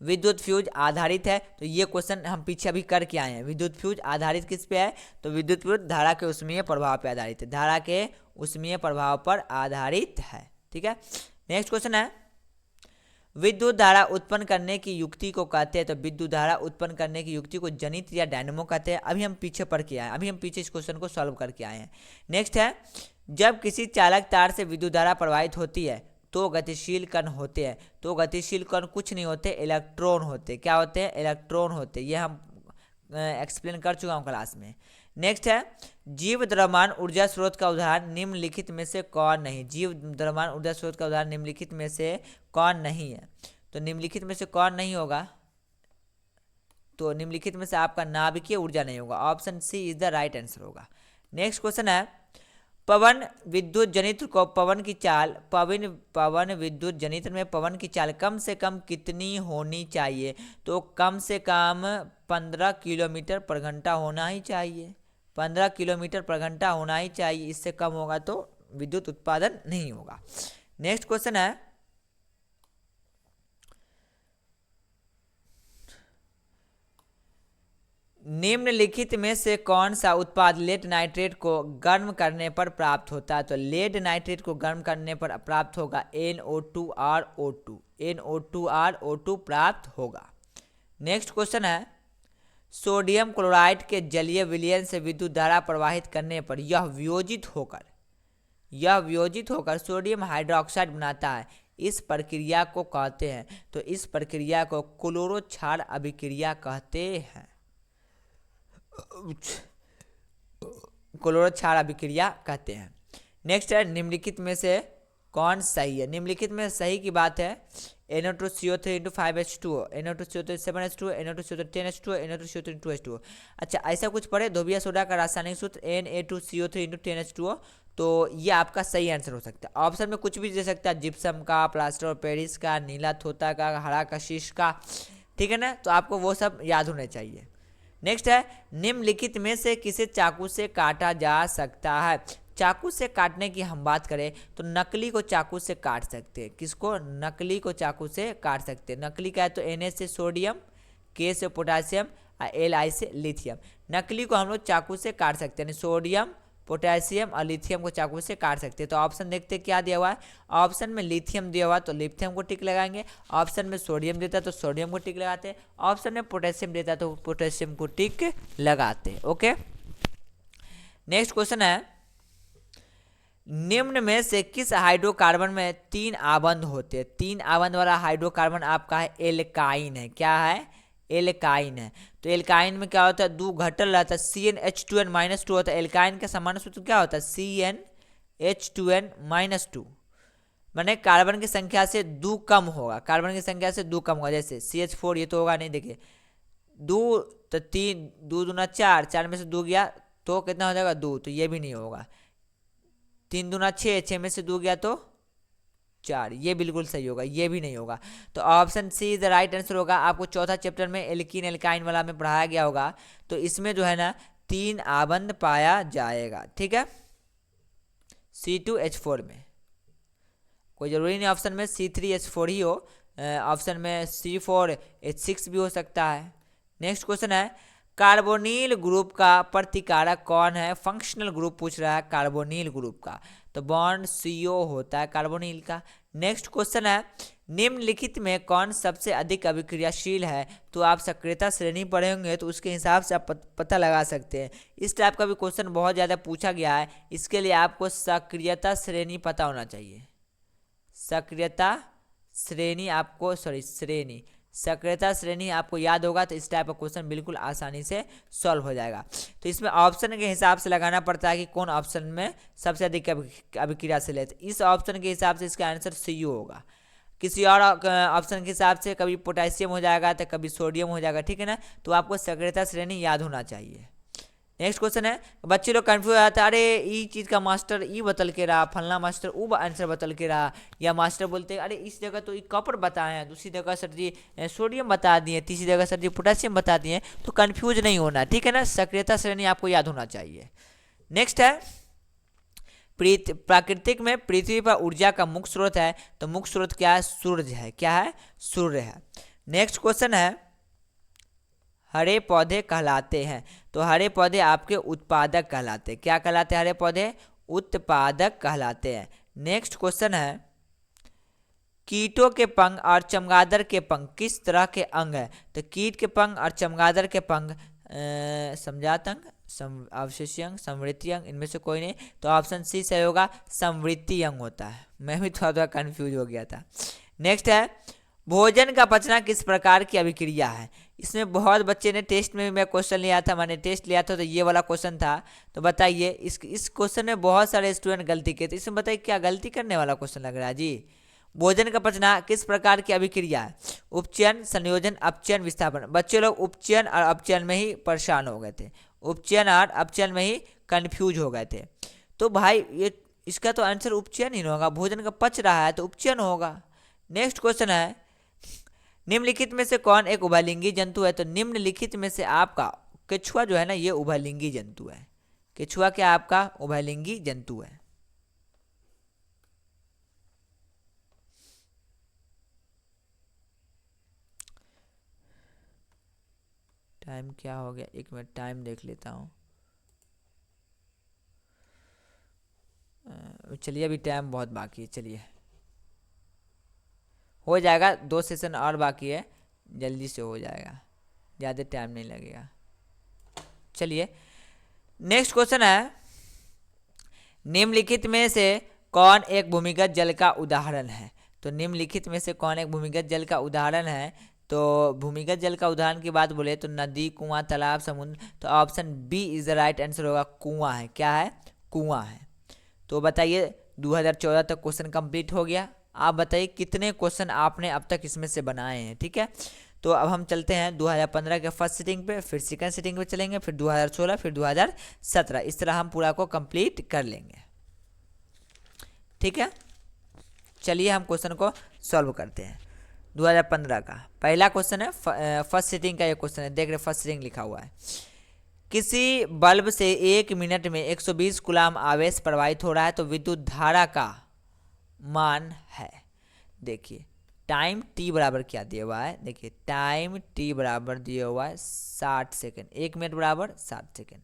विद्युत फ्यूज आधारित है, तो ये क्वेश्चन हम पीछे अभी करके आए हैं। विद्युत फ्यूज आधारित किस पे है? तो विद्युत फ्यूज धारा के उष्मीय प्रभाव पर आधारित है, धारा के उष्मीय प्रभाव पर आधारित है। ठीक है, नेक्स्ट क्वेश्चन है विद्युत धारा उत्पन्न करने की युक्ति को कहते हैं, तो विद्युत धारा उत्पन्न करने की युक्ति को जनित्र या डायनेमो कहते हैं। अभी हम पीछे पढ़ के आए, अभी हम पीछे इस क्वेश्चन को सॉल्व करके आए हैं। नेक्स्ट है जब किसी चालक तार से विद्युत धारा प्रवाहित होती है तो गतिशील कण होते हैं, तो गतिशील कण कुछ नहीं होते, इलेक्ट्रॉन होते। क्या होते हैं? इलेक्ट्रॉन होते, ये हम एक्सप्लेन कर चुका हूँ क्लास में। नेक्स्ट है जीव द्रव्यमान ऊर्जा स्रोत का उदाहरण निम्नलिखित में से कौन नहीं? जीव द्रव्यमान ऊर्जा स्रोत का उदाहरण निम्नलिखित में से कौन नहीं है? तो निम्नलिखित में से कौन नहीं होगा? तो निम्नलिखित में से आपका नाभिकीय ऊर्जा नहीं होगा, option C is the right answer होगा। नेक्स्ट क्वेश्चन है पवन विद्युत जनित्र को पवन की चाल पवन विद्युत जनित्र में पवन की चाल कम से कम कितनी होनी चाहिए? तो कम से कम 15 किलोमीटर पर घंटा होना ही चाहिए, 15 किलोमीटर पर घंटा होना ही चाहिए, इससे कम होगा तो विद्युत उत्पादन नहीं होगा। नेक्स्ट क्वेश्चन है निम्नलिखित में से कौन सा उत्पाद लेड नाइट्रेट को गर्म करने पर प्राप्त होता है? तो लेड नाइट्रेट को गर्म करने पर प्राप्त होगा NO2RO2, NO2RO2 प्राप्त होगा। नेक्स्ट क्वेश्चन है, सोडियम क्लोराइड के जलीय विलयन से विद्युत धारा प्रवाहित करने पर यह वियोजित होकर सोडियम हाइड्रोक्साइड बनाता है। इस प्रक्रिया को कहते हैं, तो इस प्रक्रिया को क्लोरो क्षार अभिक्रिया कहते हैं। क्लोरो क्षार अभिक्रिया कहते हैं। नेक्स्ट है, निम्नलिखित में से कौन सही है? निम्नलिखित में सही की बात है NO2CO3 × 5H2O, NO2CO3 7H2O, NO2CO3 10H2O, NO2CO3 2H2O। अच्छा, ऐसा कुछ पढ़े धोबिया सोडा का रासायनिक सूत्र Na2CO3 × 10H2O, तो ये आपका सही आंसर हो सकता है। ऑप्शन में कुछ भी दे सकता है, जिप्सम का, प्लास्टर ऑफ पेरिस का, नीला थोता का, हरा कशिश का, ठीक है ना। तो आपको वो सब याद होने चाहिए। नेक्स्ट है, निम्नलिखित में से किसे चाकू से काटा जा सकता है? चाकू से काटने की हम बात करें तो नकली को चाकू से काट सकते हैं। किसको? नकली को चाकू से काट सकते हैं। नकली का है तो Na से सोडियम, K से पोटासियम और Li से लिथियम। नकली को हम लोग चाकू से काट सकते हैं, सोडियम, पोटेशियम और लिथियम को चाकू से काट सकते हैं। तो ऑप्शन देखते क्या दिया हुआ है। ऑप्शन में लिथियम दिया हुआ तो लिथियम को टिक लगाएंगे, ऑप्शन में सोडियम देता तो सोडियम को टिक लगाते हैं, ऑप्शन में पोटेशियम देता तो पोटेशियम को टिक लगाते। ओके, नेक्स्ट क्वेश्चन है, निम्न में से किस हाइड्रोकार्बन में 3 आबंध होते हैं? 3 आबंध वाला हाइड्रोकार्बन आपका है एल्काइन है। क्या है? एल्काइन है। तो एल्काइन में क्या होता है? दो घटल रहता है, CnH2n-2 होता है। एल्काइन का सामान्य सूत्र क्या होता है? CnH2n-2, माने कार्बन की संख्या से 2 कम होगा, कार्बन की संख्या से 2 कम होगा। जैसे CH4 ये तो होगा नहीं, देखिए 2 तो 3, 2 दूना 4, 4 में से 2 गया तो कितना हो जाएगा? 2, तो ये भी नहीं होगा। 3 दूना 6, 6 में से 2 गया तो 4, ये बिल्कुल सही होगा, ये भी नहीं होगा। तो option C is the right answer होगा। आपको चौथा चैप्टर में एल्कीन एल्काइन वाला में पढ़ाया गया होगा, तो इसमें जो है ना 3 आबंध पाया जाएगा, ठीक है। C2H4 में कोई जरूरी नहीं ऑप्शन में C3H4 ही हो, ऑप्शन में C4H6 भी हो सकता है। नेक्स्ट क्वेश्चन है, कार्बोनिल ग्रुप का प्रतिकारक कौन है? फंक्शनल ग्रुप पूछ रहा है कार्बोनिल ग्रुप का, तो बॉन्ड CO होता है कार्बोनिल का। नेक्स्ट क्वेश्चन है, निम्नलिखित में कौन सबसे अधिक अभिक्रियाशील है? तो आप सक्रियता श्रेणी पढ़े होंगे तो उसके हिसाब से आप पता लगा सकते हैं। इस टाइप का भी क्वेश्चन बहुत ज़्यादा पूछा गया है, इसके लिए आपको सक्रियता श्रेणी पता होना चाहिए। सक्रियता श्रेणी आपको श्रेणी सक्रियता श्रेणी आपको याद होगा तो इस टाइप का क्वेश्चन बिल्कुल आसानी से सॉल्व हो जाएगा। तो इसमें ऑप्शन के हिसाब से लगाना पड़ता है कि कौन ऑप्शन में सबसे अधिक अभिक्रियाशील है। इस ऑप्शन के हिसाब से इसका आंसर CU होगा। किसी और ऑप्शन के हिसाब से कभी पोटेशियम हो जाएगा तो कभी सोडियम हो जाएगा, ठीक है ना। तो आपको सक्रियता श्रेणी याद होना चाहिए। नेक्स्ट क्वेश्चन है, बच्चे लोग कंफ्यूज आता है, अरे ई चीज़ का मास्टर ई बतल के रहा, फलना मास्टर वो आंसर बतल के रहा, या मास्टर बोलते हैं अरे इस जगह तो ई कॉपर बताए हैं, दूसरी जगह सर जी सोडियम बता दिए, तीसरी जगह सर जी पोटेशियम बता दिए। तो कंफ्यूज नहीं होना, ठीक है ना। सक्रियता श्रेणी आपको याद होना चाहिए। नेक्स्ट है, प्राकृतिक में पृथ्वी पर ऊर्जा का मुख्य स्रोत है, तो मुख्य स्रोत क्या है? सूर्य है। क्या है? सूर्य है। नेक्स्ट क्वेश्चन है, हरे पौधे कहलाते हैं, तो हरे पौधे आपके उत्पादक कहलाते हैं। क्या कहलाते हैं? हरे पौधे उत्पादक कहलाते हैं। नेक्स्ट क्वेश्चन है, कीटों के पंख और चमगादड़ के पंख किस तरह के अंग है? तो कीट के पंख और चमगादड़ के पंख समजात अंग, अवशेषी अंग, समवृत्ति अंग, इनमें से कोई नहीं। तो ऑप्शन सी सही होगा, समवृत्ति अंग होता है। मैं भी थोड़ा कंफ्यूज हो गया था। नेक्स्ट है, भोजन का पचना किस प्रकार की अभिक्रिया है? इसमें बहुत बच्चे ने टेस्ट में भी मैं क्वेश्चन लिया था, मैंने टेस्ट लिया था तो ये वाला क्वेश्चन था। तो बताइए इस क्वेश्चन में बहुत सारे स्टूडेंट गलती किए, तो इसमें बताइए क्या गलती करने वाला क्वेश्चन लग रहा है जी। भोजन का पचना किस प्रकार की अभिक्रिया है? उपचयन, संयोजन, अपचयन, विस्थापन। बच्चे लोग उपचयन और अपचयन में ही परेशान हो गए थे, उपचयन और अपचयन में ही कंफ्यूज हो गए थे। तो भाई ये इसका तो आंसर उपचयन ही होगा, भोजन का पच रहा है तो उपचयन होगा। नेक्स्ट क्वेश्चन है, निम्नलिखित में से कौन एक उभयलिंगी जंतु है? तो निम्नलिखित में से आपका केचुआ जो है ना, ये उभयलिंगी जंतु है। केचुआ क्या आपका उभयलिंगी जंतु है। टाइम टाइम क्या हो गया, एक मिनट टाइम देख लेता हूँ। चलिए अभी टाइम बहुत बाकी है, चलिए हो जाएगा, 2 सेशन और बाकी है, जल्दी से हो जाएगा, ज़्यादा टाइम नहीं लगेगा। चलिए नेक्स्ट क्वेश्चन है, निम्नलिखित में से कौन एक भूमिगत जल का उदाहरण है। तो निम्नलिखित में से कौन एक भूमिगत जल का उदाहरण है। तो भूमिगत जल का उदाहरण की बात बोले तो नदी, कुआं, तालाब, समुद्र। तो option B is the right answer होगा, कुआं है। क्या है, कुआं है। तो बताइए 2014 तक क्वेश्चन कंप्लीट हो गया। आप बताइए कितने क्वेश्चन आपने अब तक इसमें से बनाए हैं। ठीक है, तो अब हम चलते हैं 2015 के फर्स्ट सिटिंग पे, फिर सेकंड सिटिंग पे चलेंगे, फिर 2016, फिर 2017, इस तरह हम पूरा को कंप्लीट कर लेंगे। ठीक है, चलिए हम क्वेश्चन को सॉल्व करते हैं। 2015 का पहला क्वेश्चन है, फर्स्ट सिटिंग का ये क्वेश्चन है, देख रहे फर्स्ट सिटिंग लिखा हुआ है। किसी बल्ब से 1 मिनट में 120 कूलाम आवेश प्रवाहित हो रहा है तो विद्युत धारा का मान है। देखिए टाइम टी बराबर क्या दिया हुआ है, देखिए टाइम टी बराबर दिया हुआ है 60 सेकेंड, 1 मिनट बराबर 60 सेकेंड।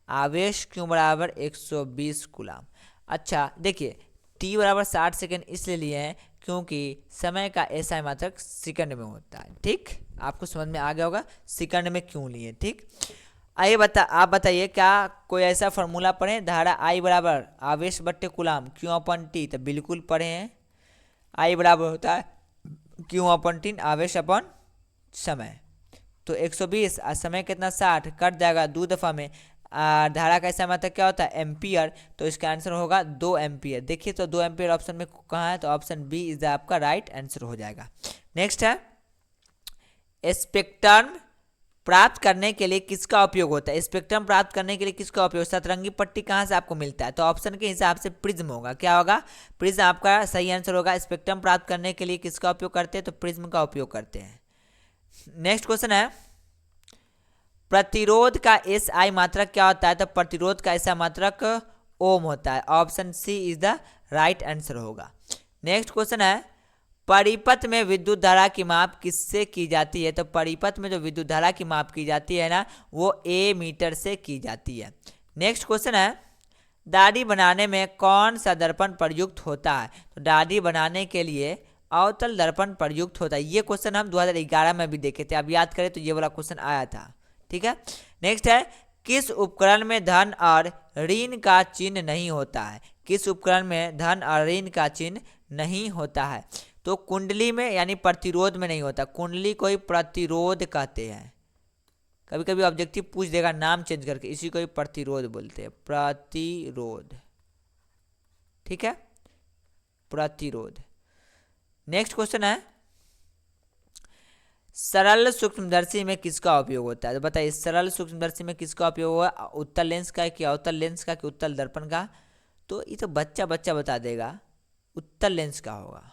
आवेश क्यों बराबर 120 कूलाम। अच्छा देखिए टी बराबर 60 सेकेंड इसलिए लिए हैं क्योंकि समय का ऐसा मात्रक सेकंड में होता है। ठीक, आपको समझ में आ गया होगा सेकंड में क्यों लिए। ठीक, आइए आप बताइए क्या कोई ऐसा फार्मूला पढ़े, धारा आई बराबर आवेश बट्टे कूलाम क्यू अपन टी। तो बिल्कुल पढ़े हैं, आई बराबर होता है क्यू अपन टी, आवेश अपन समय। तो 120 और समय कितना 60, कट जाएगा 2 दफ़ा में। धारा का ऐसा मतलब क्या होता है, एम्पियर। तो इसका आंसर होगा 2 एम्पियर। देखिए तो 2 एम्पियर ऑप्शन में कहाँ है, तो ऑप्शन बी इज आपका राइट आंसर हो जाएगा। नेक्स्ट है, स्पेक्ट्रम प्राप्त करने के लिए किसका उपयोग होता है। स्पेक्ट्रम प्राप्त करने के लिए किसका उपयोग, सतरंगी पट्टी कहाँ से आपको मिलता है। तो ऑप्शन के हिसाब से प्रिज्म होगा। क्या होगा, प्रिज्म आपका सही आंसर होगा। स्पेक्ट्रम प्राप्त करने के लिए किसका उपयोग करते हैं, तो प्रिज्म का उपयोग करते हैं। नेक्स्ट क्वेश्चन है, प्रतिरोध का एस आई मात्रक क्या होता है। तो प्रतिरोध का ऐसा मात्रक ओम होता है। Option C is the right answer होगा। नेक्स्ट क्वेश्चन है, परिपथ में विद्युत धारा की माप किससे की जाती है। तो परिपथ में जो विद्युत धारा की माप की जाती है ना, वो ए मीटर से की जाती है। नेक्स्ट क्वेश्चन है, दाढ़ी बनाने में कौन सा दर्पण प्रयुक्त होता है। तो दाढ़ी बनाने के लिए अवतल दर्पण प्रयुक्त होता है। ये क्वेश्चन हम 2011 में भी देखे थे, आप याद करें तो ये वाला क्वेश्चन आया था। ठीक है, नेक्स्ट है, किस उपकरण में धन और ऋण का चिन्ह नहीं होता है। किस उपकरण में धन और ऋण का चिन्ह नहीं होता है। तो कुंडली में यानी प्रतिरोध में नहीं होता। कुंडली को ही प्रतिरोध कहते हैं। कभी कभी ऑब्जेक्टिव पूछ देगा नाम चेंज करके, इसी को ही प्रतिरोध बोलते हैं, प्रतिरोध। ठीक है, प्रतिरोध। नेक्स्ट क्वेश्चन है, सरल सूक्ष्मदर्शी में किसका उपयोग होता है। तो बताइए सरल सूक्ष्मदर्शी में किसका उपयोग हुआ, उत्तल लेंस का कि अवतल लेंस का कि उत्तल दर्पण का। तो ये तो बच्चा बता देगा, उत्तल लेंस का होगा।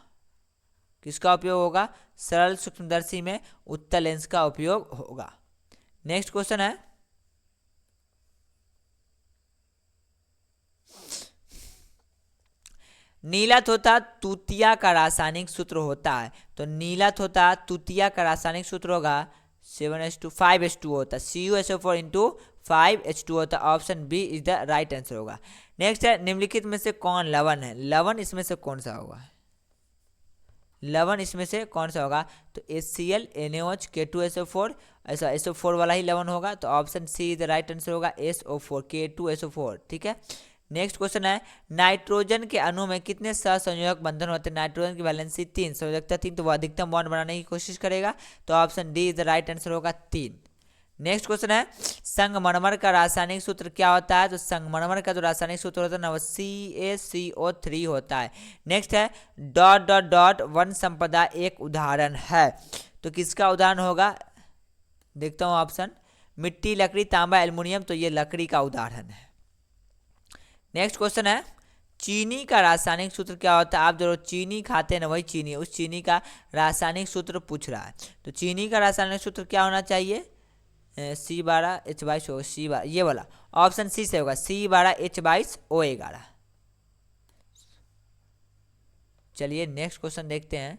किसका उपयोग होगा, सरल सूक्ष्मदर्शी में उत्तल लेंस का उपयोग होगा। नेक्स्ट क्वेश्चन है, नीला तोता तूतिया का रासायनिक सूत्र होता है। तो नीला तोता तूतिया का रासायनिक सूत्र होगा 7H2 होता है, CuSO4 इंटू 5H2 होता है। Option B is the right answer होगा। नेक्स्ट है, निम्नलिखित में से कौन लवण है। लवण इसमें से कौन सा होगा, लवण इसमें से कौन सा होगा। तो HCl, NaOH, K2SO4, ऐसा SO4 वाला ही लवण होगा। तो option C is the right answer होगा, SO4, K2SO4। ठीक है, नेक्स्ट क्वेश्चन है, नाइट्रोजन के अणु में कितने सहसंयोजक बंधन होते हैं। नाइट्रोजन की वैलेंसी 3, संयोजकता 3, तो वो अधिकतम बॉन्ड बनाने की कोशिश करेगा। तो option D is the right answer होगा 3। नेक्स्ट क्वेश्चन है, संगमरमर का रासायनिक सूत्र क्या होता है। तो संगमरमर का जो रासायनिक सूत्र होता है ना, वो CaCO3 होता है। नेक्स्ट है, डॉट डॉट डॉट वन संपदा एक उदाहरण है। तो किसका उदाहरण होगा, देखता हूँ ऑप्शन, मिट्टी, लकड़ी, तांबा, एल्युमिनियम। तो ये लकड़ी का उदाहरण है। नेक्स्ट क्वेश्चन है, चीनी का रासायनिक सूत्र क्या होता है। आप जो चीनी खाते हैं ना, वही चीनी, उस चीनी का रासायनिक सूत्र पूछ रहा है। तो चीनी का रासायनिक सूत्र क्या होना चाहिए, C12H22 होगा, C12 ये वाला, ऑप्शन सी से होगा, C12H22O11। चलिए नेक्स्ट क्वेश्चन देखते हैं,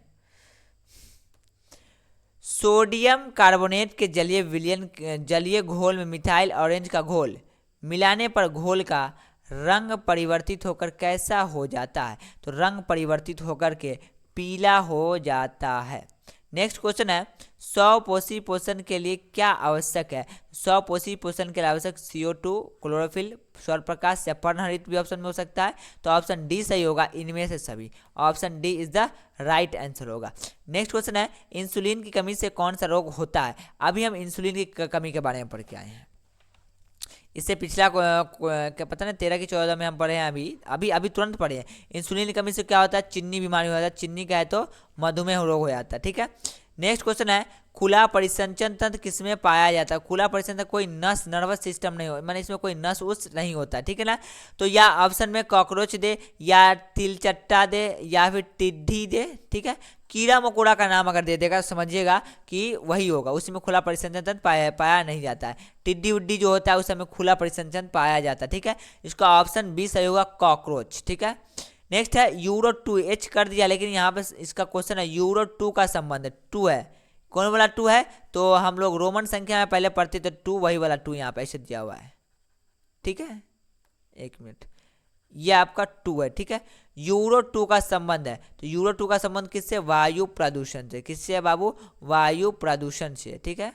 सोडियम कार्बोनेट के जलीय घोल में मिथाइल ऑरेंज का घोल मिलाने पर घोल का रंग परिवर्तित होकर कैसा हो जाता है? तो रंग परिवर्तित होकर के पीला हो जाता है। नेक्स्ट क्वेश्चन है, स्वपोषी पोषण के लिए क्या आवश्यक है? स्वपोषी पोषण के लिए आवश्यक CO2, क्लोरोफिल, सौर प्रकाश या पर्णहरित भी ऑप्शन में हो सकता है। तो ऑप्शन डी सही होगा इनमें से सभी। Option D is the right answer होगा। नेक्स्ट क्वेश्चन है, इंसुलिन की कमी से कौन सा रोग होता है? अभी हम इंसुलिन की कमी के बारे में पढ़ के आए हैं। इससे पिछला क्या पता ना 13 की 14 में हम पढ़े हैं, अभी अभी अभी तुरंत पढ़े हैं। इंसुलिन की कमी से क्या होता है? चिन्नी बीमारी हो जाता है। चिन्नी का है तो मधुमेह रोग हो जाता है। ठीक है। नेक्स्ट क्वेश्चन है, खुला परिसंचन तंत्र किसमें पाया जाता है? खुला परिसंचन कोई नस नर्वस सिस्टम नहीं हो, माने इसमें कोई नस उस नहीं होता। ठीक है ना। तो या ऑप्शन में कॉकरोच दे, या तिलचट्टा दे, या फिर टिड्डी दे। ठीक है। कीड़ा मकोड़ा का नाम अगर दे देगा समझिएगा कि वही होगा, उसमें खुला परिसंचन तंत्र पाया नहीं जाता है। टिड्डी उड्डी जो होता है उसमें खुला परिसंचन पाया जाता है। ठीक है। इसका ऑप्शन बी सही होगा, कॉकरोच। ठीक है। नेक्स्ट है यूरो 2, एच कर दिया लेकिन यहाँ पे इसका क्वेश्चन है यूरो 2 का संबंध 2 है। कौन वाला 2 है? तो हम लोग रोमन संख्या में पहले पढ़ते थे 2, वही वाला 2 यहाँ पे ऐसे दिया हुआ है। ठीक है, एक मिनट, ये आपका 2 है। ठीक है। यूरो 2 का संबंध है, तो यूरो 2 का संबंध किससे? वायु प्रदूषण से। किससे है बाबू? वायु प्रदूषण से। ठीक है।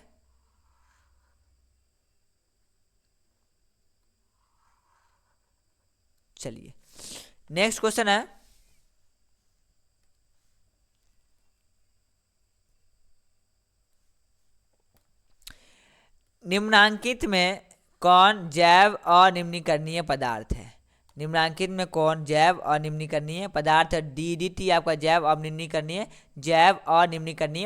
चलिए नेक्स्ट क्वेश्चन है, निम्नांकित में कौन जैव अनिम्नीकरणीय पदार्थ है? निम्नांकित में कौन जैव अनिम्नीकरणीय पदार्थ है? DDT आपका जैव अनिम्नीकरणीय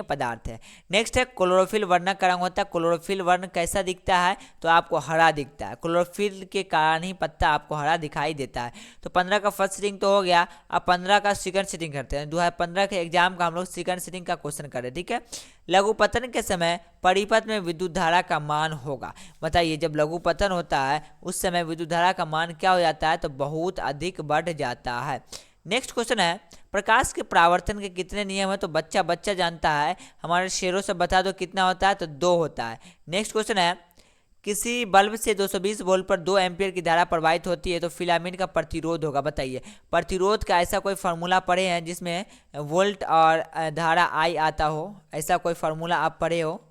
पदार्थ है। नेक्स्ट है, क्लोरोफिल वर्णक का रंग होता है। क्लोरोफिल वर्ण कैसा दिखता है? तो आपको हरा दिखता है। क्लोरोफिल के कारण ही पत्ता आपको हरा दिखाई देता है। तो 15 का फर्स्ट सीटिंग तो हो गया, अब 15 का सेकंड सीटिंग करते हैं। 2015 के एग्जाम का हम लोग सेकंड सीटिंग का क्वेश्चन करें। ठीक है। लघुपतन के समय परिपथ में विद्युत धारा का मान होगा। बताइए, जब लघुपतन होता है उस समय विद्युत धारा का मान क्या हो जाता है? तो बहुत अधिक बढ़ जाता है। नेक्स्ट क्वेश्चन है, प्रकाश के परावर्तन के कितने नियम है? तो बच्चा जानता है, हमारे शेरों से बता दो कितना होता है? तो 2 होता है। नेक्स्ट क्वेश्चन है, किसी बल्ब से 220 वोल्ट पर 2 एम्पियर की धारा प्रवाहित होती है तो फिलामेंट का प्रतिरोध होगा। बताइए, प्रतिरोध का ऐसा कोई फार्मूला पढ़े हैं जिसमें वोल्ट और धारा आई आता हो? ऐसा कोई फार्मूला आप पढ़े हो?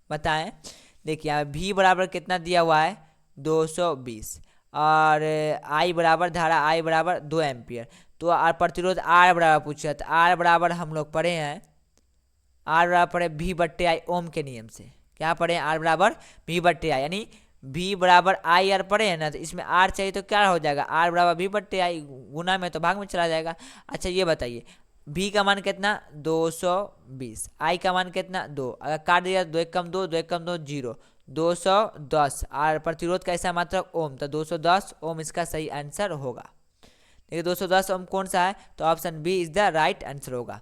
बताएं। देखिए यहाँ V बराबर कितना दिया हुआ है? 220, और I बराबर धारा I बराबर 2 एम्पियर। तो और प्रतिरोध R बराबर पूछा, तो R बराबर हम लोग पढ़े हैं, R बराबर पढ़े V/I ओम के नियम से। क्या पढ़े? R बराबर V/I, यानी V बराबर I R पढ़े हैं ना, तो इसमें R चाहिए तो क्या हो जाएगा? R बराबर V/I, गुना में तो भाग में चला जाएगा। अच्छा ये बताइए, V का मान कितना? 220, I का मान कितना? 2, अगर काट दिया 2 1 कम 2, 2 1 कम 2 0, 210। और प्रतिरोध का ऐसा मात्रक ओम, तो 210 ओम इसका सही आंसर होगा। देखिए 210 ओम कौन सा है? तो option B is the right answer होगा।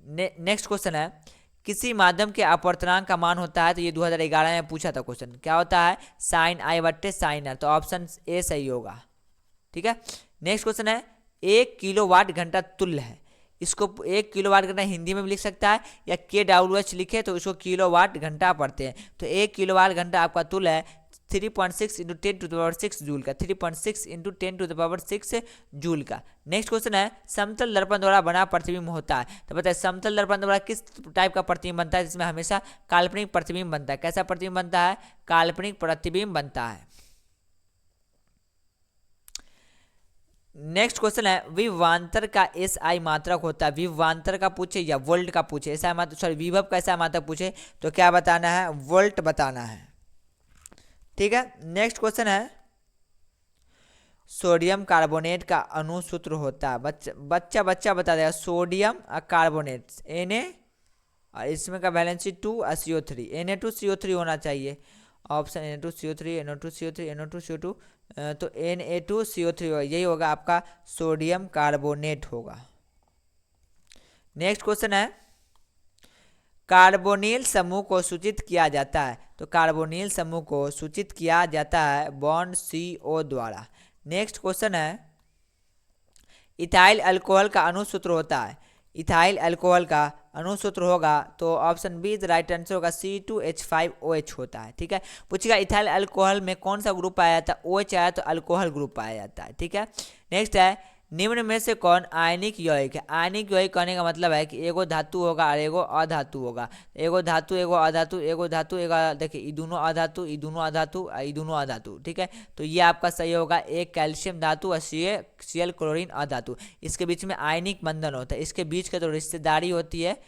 नेक्स्ट क्वेश्चन है, किसी माध्यम के अपवर्तनांक का मान होता है? तो ये 2011 में पूछा था क्वेश्चन। क्या होता है? साइन I/sin R, तो ऑप्शन ए सही होगा। ठीक है। नेक्स्ट क्वेश्चन है, 1 किलोवाट घंटा तुल्य है। इसको 1 किलोवाट घंटा हिंदी में भी लिख सकता है, या kWh लिखे तो इसको किलोवाट घंटा पढ़ते हैं। तो 1 किलोवाट घंटा आपका तुल्य है 3.6 × 10⁶ जूल का, 3.6 × 10⁶ जूल का। नेक्स्ट क्वेश्चन है, समतल दर्पण द्वारा बना प्रतिबिंब होता है। तो बताइए, समतल दर्पण द्वारा किस टाइप का प्रतिबिंब बनता है? जिसमें हमेशा काल्पनिक प्रतिबिंब बनता है। कैसा प्रतिबिंब बनता है? काल्पनिक प्रतिबिंब बनता है। नेक्स्ट क्वेश्चन है, विभवांतर का SI मात्रक होता है। विभवांतर का पूछे या वोल्ट का पूछे, ऐसा मात्रक, सॉरी विभव का ऐसा मात्रक पूछे तो क्या बताना है? वोल्ट बताना है। ठीक है। नेक्स्ट क्वेश्चन है, सोडियम कार्बोनेट का अणुसूत्र होता है। बच्चा बता देगा। सोडियम कार्बोनेट Na, और इसमें का वैलेंसी 2 और CO3, Na2CO3 होना चाहिए। ऑप्शन Na2CO3, NO2CO3, NO2CO2, तो Na2CO3 होगा, यही होगा आपका सोडियम कार्बोनेट होगा। नेक्स्ट क्वेश्चन है, कार्बोनिल समूह को सूचित किया जाता है। तो कार्बोनिल समूह को सूचित किया जाता है बॉन्ड CO द्वारा। नेक्स्ट क्वेश्चन है, इथाइल अल्कोहल का अणुसूत्र होता है। इथाइल अल्कोहल का अणुसूत्र होगा तो option B is right answer होगा, C2H5OH होता है। ठीक है, पूछेगा इथाइल अल्कोहल में कौन सा ग्रुप पाया जाता है, OH आया तो अल्कोहल ग्रुप पाया जाता है। ठीक है, नेक्स्ट है निम्न में से कौन आयनिक यौगिक है। आयनिक यौगिक कहने का मतलब है कि एगो धातु होगा और एगो अधातु होगा। एगो धातु एगो अधातु, एगो धातु एगो, देखिए ये दोनों अधातु, ये दोनों अधातु, ये दोनों अधातु। ठीक है, तो ये आपका सही होगा, एक कैल्शियम धातु और Cl क्लोरीन अधातु। इसके बीच में आयनिक बंधन होता है, इसके बीच का जो रिश्तेदारी होती है,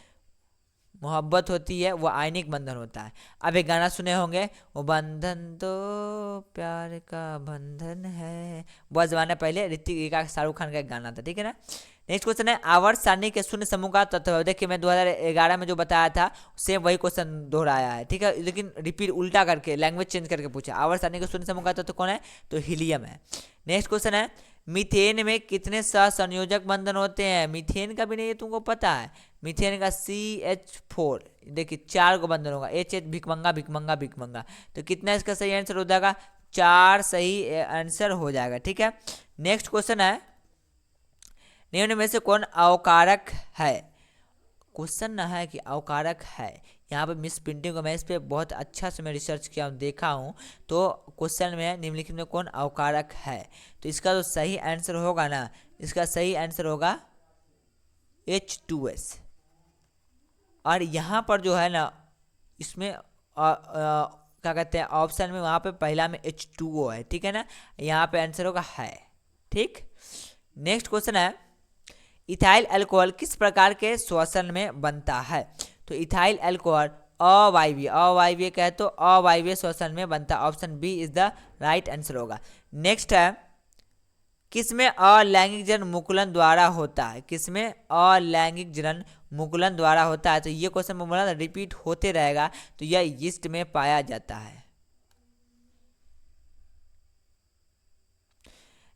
मोहब्बत होती है, वो आयनिक बंधन होता है। अब एक गाना सुने होंगे, वो बंधन तो प्यार का बंधन है, बहुत जमाने पहले ऋतिक का, शाहरुख खान का एक गाना था। ठीक है ना। नेक्स्ट क्वेश्चन है आवर्त सारणी के शून्य समूह का तत्व। देखिए मैं 2011 में जो बताया था सेम वही क्वेश्चन दोहराया है। ठीक है, लेकिन रिपीट उल्टा करके, लैंग्वेज चेंज करके पूछा। आवर्त सारणी के शून्य समूह का तत्व कौन है, तो हीलियम है। नेक्स्ट क्वेश्चन है मीथेन में कितने सहसंयोजक बंधन होते हैं। मीथेन का भी नहीं तुमको पता है, मीथेन का CH4, देखिए 4 को बंधन होगा, HH भिकमंगा भिकमंगा भिकमंगा। तो कितना इसका सही आंसर हो जाएगा, 4 सही आंसर हो जाएगा। ठीक है, नेक्स्ट क्वेश्चन है निम्न में से कौन अवकारक है। क्वेश्चन ना है कि अवकारक है, यहाँ पे मिस प्रिंटिंग को मैं इस पर बहुत अच्छा से मैं रिसर्च किया हूँ, देखा हूँ। तो क्वेश्चन में निम्नलिखित में कौन अवकारक है, तो इसका जो सही आंसर होगा ना, इसका सही आंसर होगा H2S। और यहाँ पर जो है ना, इसमें क्या कहते हैं ऑप्शन में, वहाँ पे पहला में H2O है। ठीक है ना, यहाँ पे आंसर होगा है। ठीक, नेक्स्ट क्वेश्चन है इथाइल अल्कोहल किस प्रकार के श्वसन में बनता है। तो इथाइल अल्कोहल अवायवीय कहे तो अवायवीय श्वसन में बनता है। Option B is the right answer होगा। नेक्स्ट है किसमें अलैंगिक जनन मुकुलन द्वारा होता है। किसमें अलैंगिक जनन मुकुलन द्वारा होता है, तो ये क्वेश्चन में बोला रिपीट होते रहेगा, तो यह यीस्ट में पाया जाता है।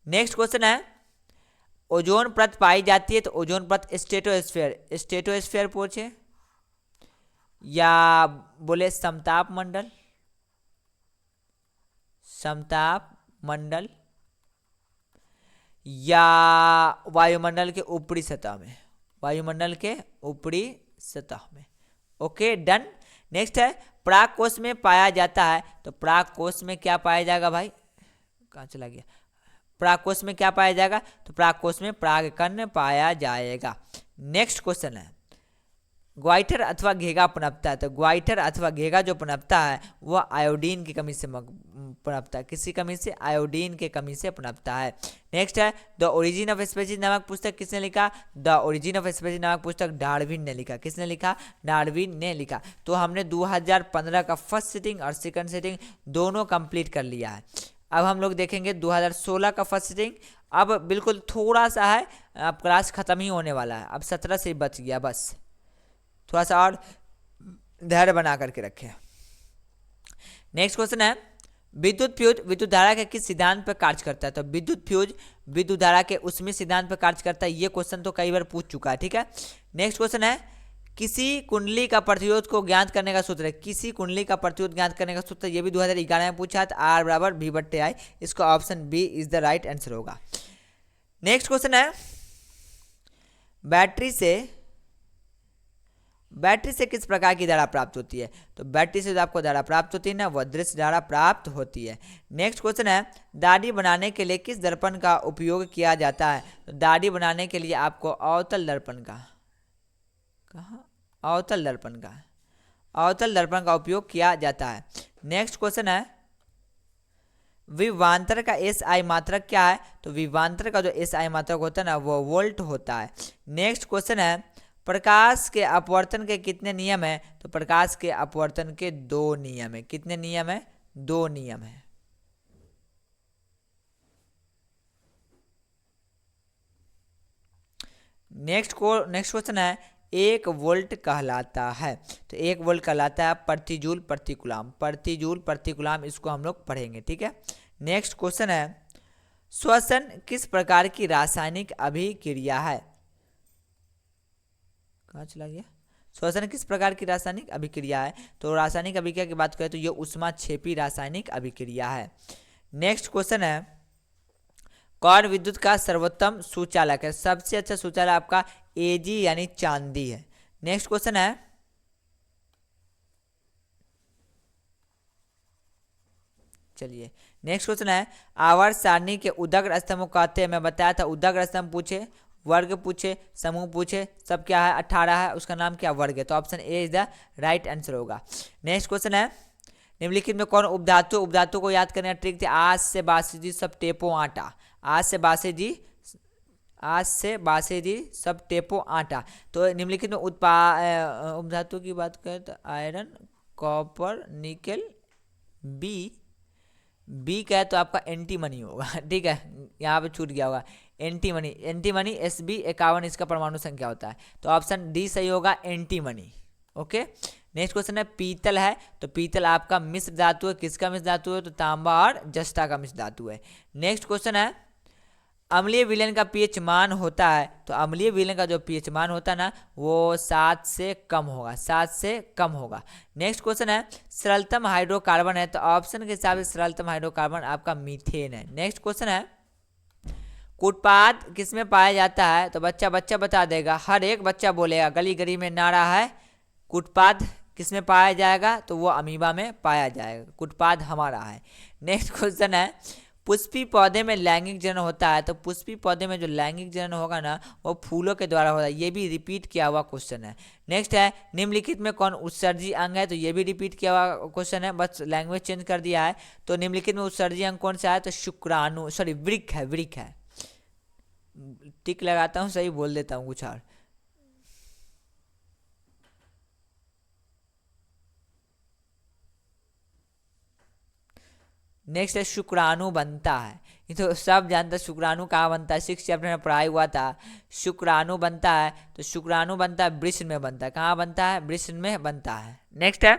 नेक्स्ट क्वेश्चन है ओजोन परत पाई जाती है, तो ओजोन परत स्ट्रेटोस्फीयर पूछे या बोले समताप मंडल या वायुमंडल के ऊपरी सतह में, वायुमंडल के ऊपरी सतह में। Okay done. नेक्स्ट है पराग कोश में पाया जाता है, तो पराग कोश में क्या पाया जाएगा भाई, कहाँ चला गया, पराग कोश में क्या पाया जाएगा, तो पराग कोश में परागकण पाया जाएगा। नेक्स्ट क्वेश्चन है ग्वाइटर अथवा घेगा पनपता है, तो ग्वाइटर अथवा घेगा जो पनपता है वह आयोडीन की कमी से पनपता है। किसी कमी से, आयोडीन के कमी से पनपता है। नेक्स्ट है द ओरिजिन ऑफ स्पीशीज नामक पुस्तक किसने लिखा। द ओरिजिन ऑफ स्पीशीज नामक पुस्तक डार्विन ने लिखा। किसने लिखा, डार्विन ने लिखा। तो हमने 2015 का फर्स्ट सिटिंग और सेकंड सिटिंग दोनों कंप्लीट कर लिया है। अब हम लोग देखेंगे 2016 का फर्स्ट सिटिंग। अब बिल्कुल थोड़ा सा है, अब क्लास खत्म ही होने वाला है, अब 17 से बच गया, बस थोड़ा सा और धैर्य बना करके रखें। नेक्स्ट क्वेश्चन है विद्युत फ्यूज विद्युत धारा के किस सिद्धांत पर कार्य करता है। तो विद्युत फ्यूज विद्युत धारा के उसमें सिद्धांत पर कार्य करता है। ये क्वेश्चन तो कई बार पूछ चुका है। ठीक है, नेक्स्ट क्वेश्चन है किसी कुंडली का प्रतिरोध को ज्ञात करने का सूत्र है। किसी कुंडली का प्रतिरोध ज्ञात करने का सूत्र, ये भी 2011 में पूछा था, R=V/I। इसका option B is the right answer होगा। नेक्स्ट क्वेश्चन है बैटरी से किस प्रकार की धारा प्राप्त होती है। तो बैटरी से जो आपको धारा प्राप्त होती है ना, वह दृश्य धारा प्राप्त होती है। नेक्स्ट क्वेश्चन है दाढ़ी बनाने के लिए किस दर्पण का उपयोग किया जाता है। तो दाढ़ी बनाने के लिए आपको अवतल दर्पण का, अवतल दर्पण का उपयोग किया जाता है। नेक्स्ट क्वेश्चन है विभवांतर का SI मात्रक क्या है। तो विभवांतर का जो SI मात्रक होता है ना, वो वोल्ट होता है। नेक्स्ट क्वेश्चन है प्रकाश के अपवर्तन के कितने नियम है। तो प्रकाश के अपवर्तन के 2 नियम है। कितने नियम है, 2 नियम है। नेक्स्ट क्वेश्चन है 1 वोल्ट कहलाता है। तो 1 वोल्ट कहलाता है प्रति जूल प्रति कूलाम। प्रति जूल प्रति कूलाम, इसको हम लोग पढ़ेंगे। ठीक है, नेक्स्ट क्वेश्चन है श्वसन किस प्रकार की रासायनिक अभिक्रिया है। कहाँ चला गया, श्वसन किस प्रकार की रासायनिक अभिक्रिया है। तो रासायनिक अभिक्रिया की बात करें तो ये ऊष्माक्षेपी रासायनिक अभिक्रिया है। नेक्स्ट क्वेश्चन है कौन विद्युत का सर्वोत्तम सुचालक है। सबसे अच्छा सुचालक आपका Ag यानी चांदी है। नेक्स्ट क्वेश्चन है, चलिए नेक्स्ट क्वेश्चन है, आवर्त सारणी के उदग्र स्तंभ को कहते हैं। मैं बताया था उदग्र स्तंभ पूछे, वर्ग पूछे, समूह पूछे, सब क्या है 18 है, उसका नाम क्या वर्ग है, तो option A is the right answer होगा। नेक्स्ट क्वेश्चन है, निम्नलिखित में कौन उपधातु, उपधातु को याद करने का ट्रिक थे, आज से बासीजी सब टेपो आटा, आज से बासीजी, आज से बासीजी सब टेपो आटा। तो निम्नलिखित में उपधातु की बात करें तो आयरन, कॉपर, निकेल, बी का है तो आपका एंटीमनी होगा, ठीक है, यहाँ पे छूट गया होगा एंटीमनी, एंटीमनी Sb 51 इसका परमाणु संख्या होता है, तो ऑप्शन डी सही होगा एंटीमनी। ओके, नेक्स्ट क्वेश्चन है, पीतल है तो पीतल आपका मिश्र धातु है, किसका मिश्र धातु है, तो तांबा और जस्ता का मिश्र धातु है। नेक्स्ट क्वेश्चन है, अम्लीय विलयन का पीएच मान होता है, तो अम्लीय विलयन का जो पीएच मान होता है ना वो 7 से कम होगा, 7 से कम होगा। नेक्स्ट क्वेश्चन है, सरलतम हाइड्रोकार्बन है, तो ऑप्शन के हिसाब से सरलतम हाइड्रोकार्बन आपका मीथेन है। नेक्स्ट क्वेश्चन है, कूटपाद किसमें पाया जाता है, तो बच्चा बता देगा, हर एक बच्चा बोलेगा, गली गली में नारा है, कूटपाद किसमें पाया जाएगा, तो वो अमीबा में पाया जाएगा, कूटपाद हमारा है। नेक्स्ट क्वेश्चन है, पुष्पी पौधे में लैंगिक जनन होता है, तो पुष्पी पौधे में जो लैंगिक जनन होगा ना वो फूलों के द्वारा होता है, ये भी रिपीट किया हुआ क्वेश्चन है। नेक्स्ट है, निम्नलिखित में कौन उत्सर्जी अंग है, तो ये भी रिपीट किया हुआ क्वेश्चन है, बस लैंग्वेज चेंज कर दिया है। तो निम्नलिखित में उत्सर्जी अंग कौन सा है, तो शुक्राणु, सॉरी वृक्क है, वृक्क है, टिक लगाता हूँ, सही बोल देता हूँ कुछ और। नेक्स्ट है, शुक्राणु बनता है, ये तो सब जानता है शुक्राणु कहाँ बनता है, 6 चैप्टर में पढ़ाई हुआ था। शुक्राणु बनता है तो शुक्राणु बनता है वृषण में बनता है, कहाँ बनता है, वृषण में बनता है। नेक्स्ट है,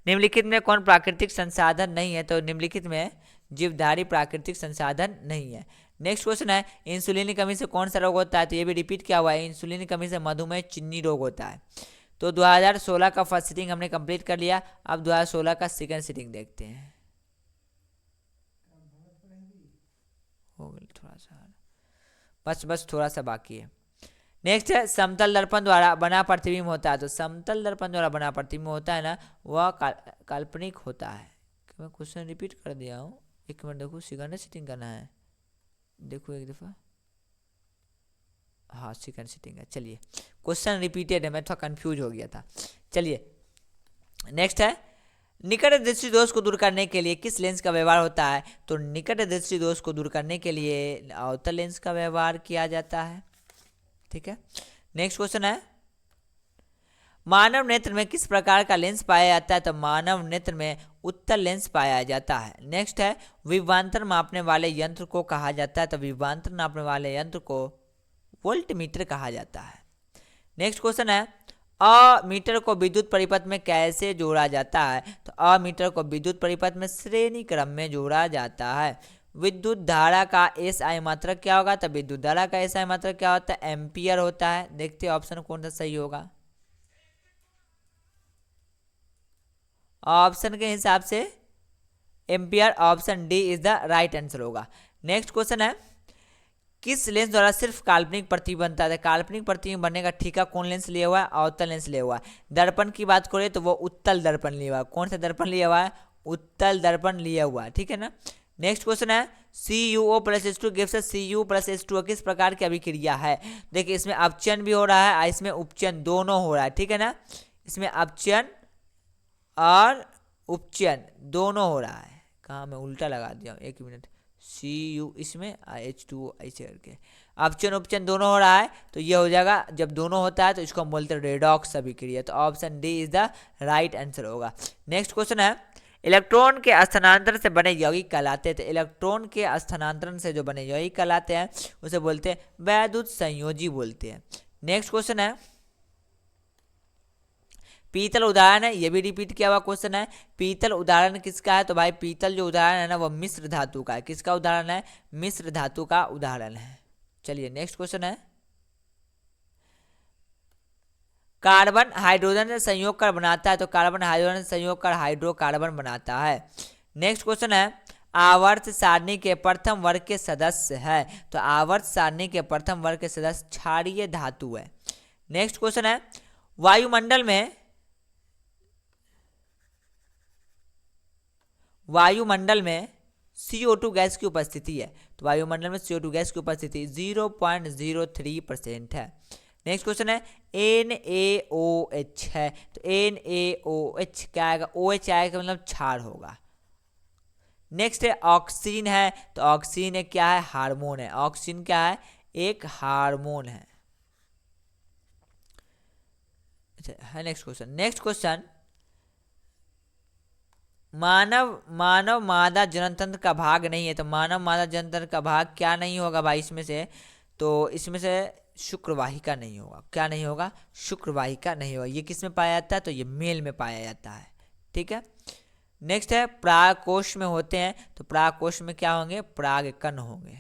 निम्नलिखित में कौन प्राकृतिक संसाधन नहीं है, तो निम्नलिखित में जीवधारी प्राकृतिक संसाधन नहीं है। नेक्स्ट क्वेश्चन है, इंसुलिन की कमी से कौन सा रोग होता है, तो ये भी रिपीट किया हुआ है, इंसुलिन की कमी से मधुमेह चिन्नी रोग होता है। तो 2016 का फर्स्ट सीटिंग हमने कंप्लीट कर लिया, अब 2016 का सेकंड सीटिंग देखते हैं। हो गया थोड़ा सा, बस थोड़ा सा बाकी है। नेक्स्ट है, समतल दर्पण द्वारा बना प्रतिबिंब होता है, तो समतल दर्पण द्वारा बना प्रतिबिंब होता है ना वह काल्पनिक होता है। मैं क्वेश्चन रिपीट कर दिया हूँ, एक मिनट देखो, सेकंड सीटिंग करना है, देखो एक दफ़ा, हाँ सेकंड सीटिंग है। चलिए क्वेश्चन रिपीटेड है, मैं थोड़ा कंफ्यूज हो गया था। चलिए नेक्स्ट है, निकट दृष्टि दोष को दूर करने के लिए किस लेंस का व्यवहार होता है, तो निकट दृष्टि दोष को दूर करने के लिए अवतल लेंस का व्यवहार किया जाता है, ठीक है। नेक्स्ट क्वेश्चन है, मानव नेत्र में किस प्रकार का लेंस पाया जाता है, तो मानव नेत्र में उत्तल लेंस पाया जाता है। नेक्स्ट है, विभवांतर मापने वाले यंत्र को कहा जाता है, तो विभवांतर नापने वाले यंत्र को वोल्टमीटर कहा जाता है। नेक्स्ट क्वेश्चन है, अमीटर को विद्युत परिपथ में कैसे जोड़ा जाता है, तो अमीटर को विद्युत परिपथ में श्रेणी क्रम में जोड़ा जाता है। विद्युत धारा का एसआई मात्रक क्या होगा, तो विद्युत धारा का एसआई मात्रक क्या होता है, एम्पियर होता है। देखते हैं ऑप्शन कौन सा सही होगा, ऑप्शन के हिसाब से ampere, option D is the right answer होगा। नेक्स्ट क्वेश्चन है, किस लेंस द्वारा सिर्फ काल्पनिक प्रतिबिंब बनता है, काल्पनिक प्रतिबिंब बनने का ठीका कौन लेंस लिया हुआ है, अवतल लेंस लिया हुआ है। दर्पण की बात करें तो वो उत्तल दर्पण लिया हुआ है, कौन सा दर्पण लिया हुआ है, उत्तल दर्पण लिया हुआ है, ठीक है ना। नेक्स्ट क्वेश्चन है, CuO plus H2 gives Cu plus H2 किस प्रकार की अभिक्रिया है। देखिए इसमें अपचयन भी हो रहा है, इसमें उपचयन दोनों हो रहा है, ठीक है ना, इसमें अपचयन और उपचयन दोनों हो रहा है। कहाँ मैं उल्टा लगा दिया हूँ, एक मिनट, Cu इसमें H2O ऐसे करके अपचयन उपचयन दोनों हो रहा है, तो ये हो जाएगा, जब दोनों होता है तो इसको हम बोलते हैं रेडॉक्स अभिक्रिया, तो option D is the right answer होगा। नेक्स्ट क्वेश्चन है, इलेक्ट्रॉन के स्थानांतरण से बने यौगिक कहलाते हैं, तो इलेक्ट्रॉन के स्थानांतरण से जो बने यौगिक कहलाते हैं उसे बोलते हैं वैद्युत संयोजी बोलते हैं। नेक्स्ट क्वेश्चन है, पीतल उदाहरण है, ये भी रिपीट किया हुआ क्वेश्चन है, पीतल उदाहरण किसका है, तो भाई पीतल जो उदाहरण है ना वो मिश्र धातु का है, किसका उदाहरण है, मिश्र धातु का उदाहरण है। चलिए नेक्स्ट क्वेश्चन है, कार्बन हाइड्रोजन से संयोग कर बनाता है, तो कार्बन हाइड्रोजन से संयोग कर हाइड्रोकार्बन बनाता है। नेक्स्ट क्वेश्चन है, आवर्त सारणी के प्रथम वर्ग के सदस्य है, तो आवर्त सारणी के प्रथम वर्ग के सदस्य क्षारीय धातु है। नेक्स्ट क्वेश्चन है, वायुमंडल में वायुमंडल में CO2 गैस की उपस्थिति है। तो वायुमंडल में CO2 गैस की उपस्थिति 0.03% है। नेक्स्ट क्वेश्चन है NaOH है, तो NaOH क्या आएगा, OH आएगा मतलब क्षार होगा। नेक्स्ट है ऑक्सीजन है, तो ऑक्सीजन एक क्या है, हार्मोन है। ऑक्सीजन क्या है, एक हार्मोन है। अच्छा, नेक्स्ट क्वेश्चन मानव मादा जनतंत्र का भाग नहीं है, तो मानव मादा जनतंत्र का भाग क्या नहीं होगा भाई इसमें से, तो इसमें से शुक्रवाहिका नहीं होगा। क्या नहीं होगा, शुक्रवाहिका नहीं होगा। ये किस में पाया जाता है, तो ये मेल में पाया जाता है। ठीक है। नेक्स्ट है परागकोश में होते हैं, तो परागकोश में क्या होंगे, परागकण होंगे।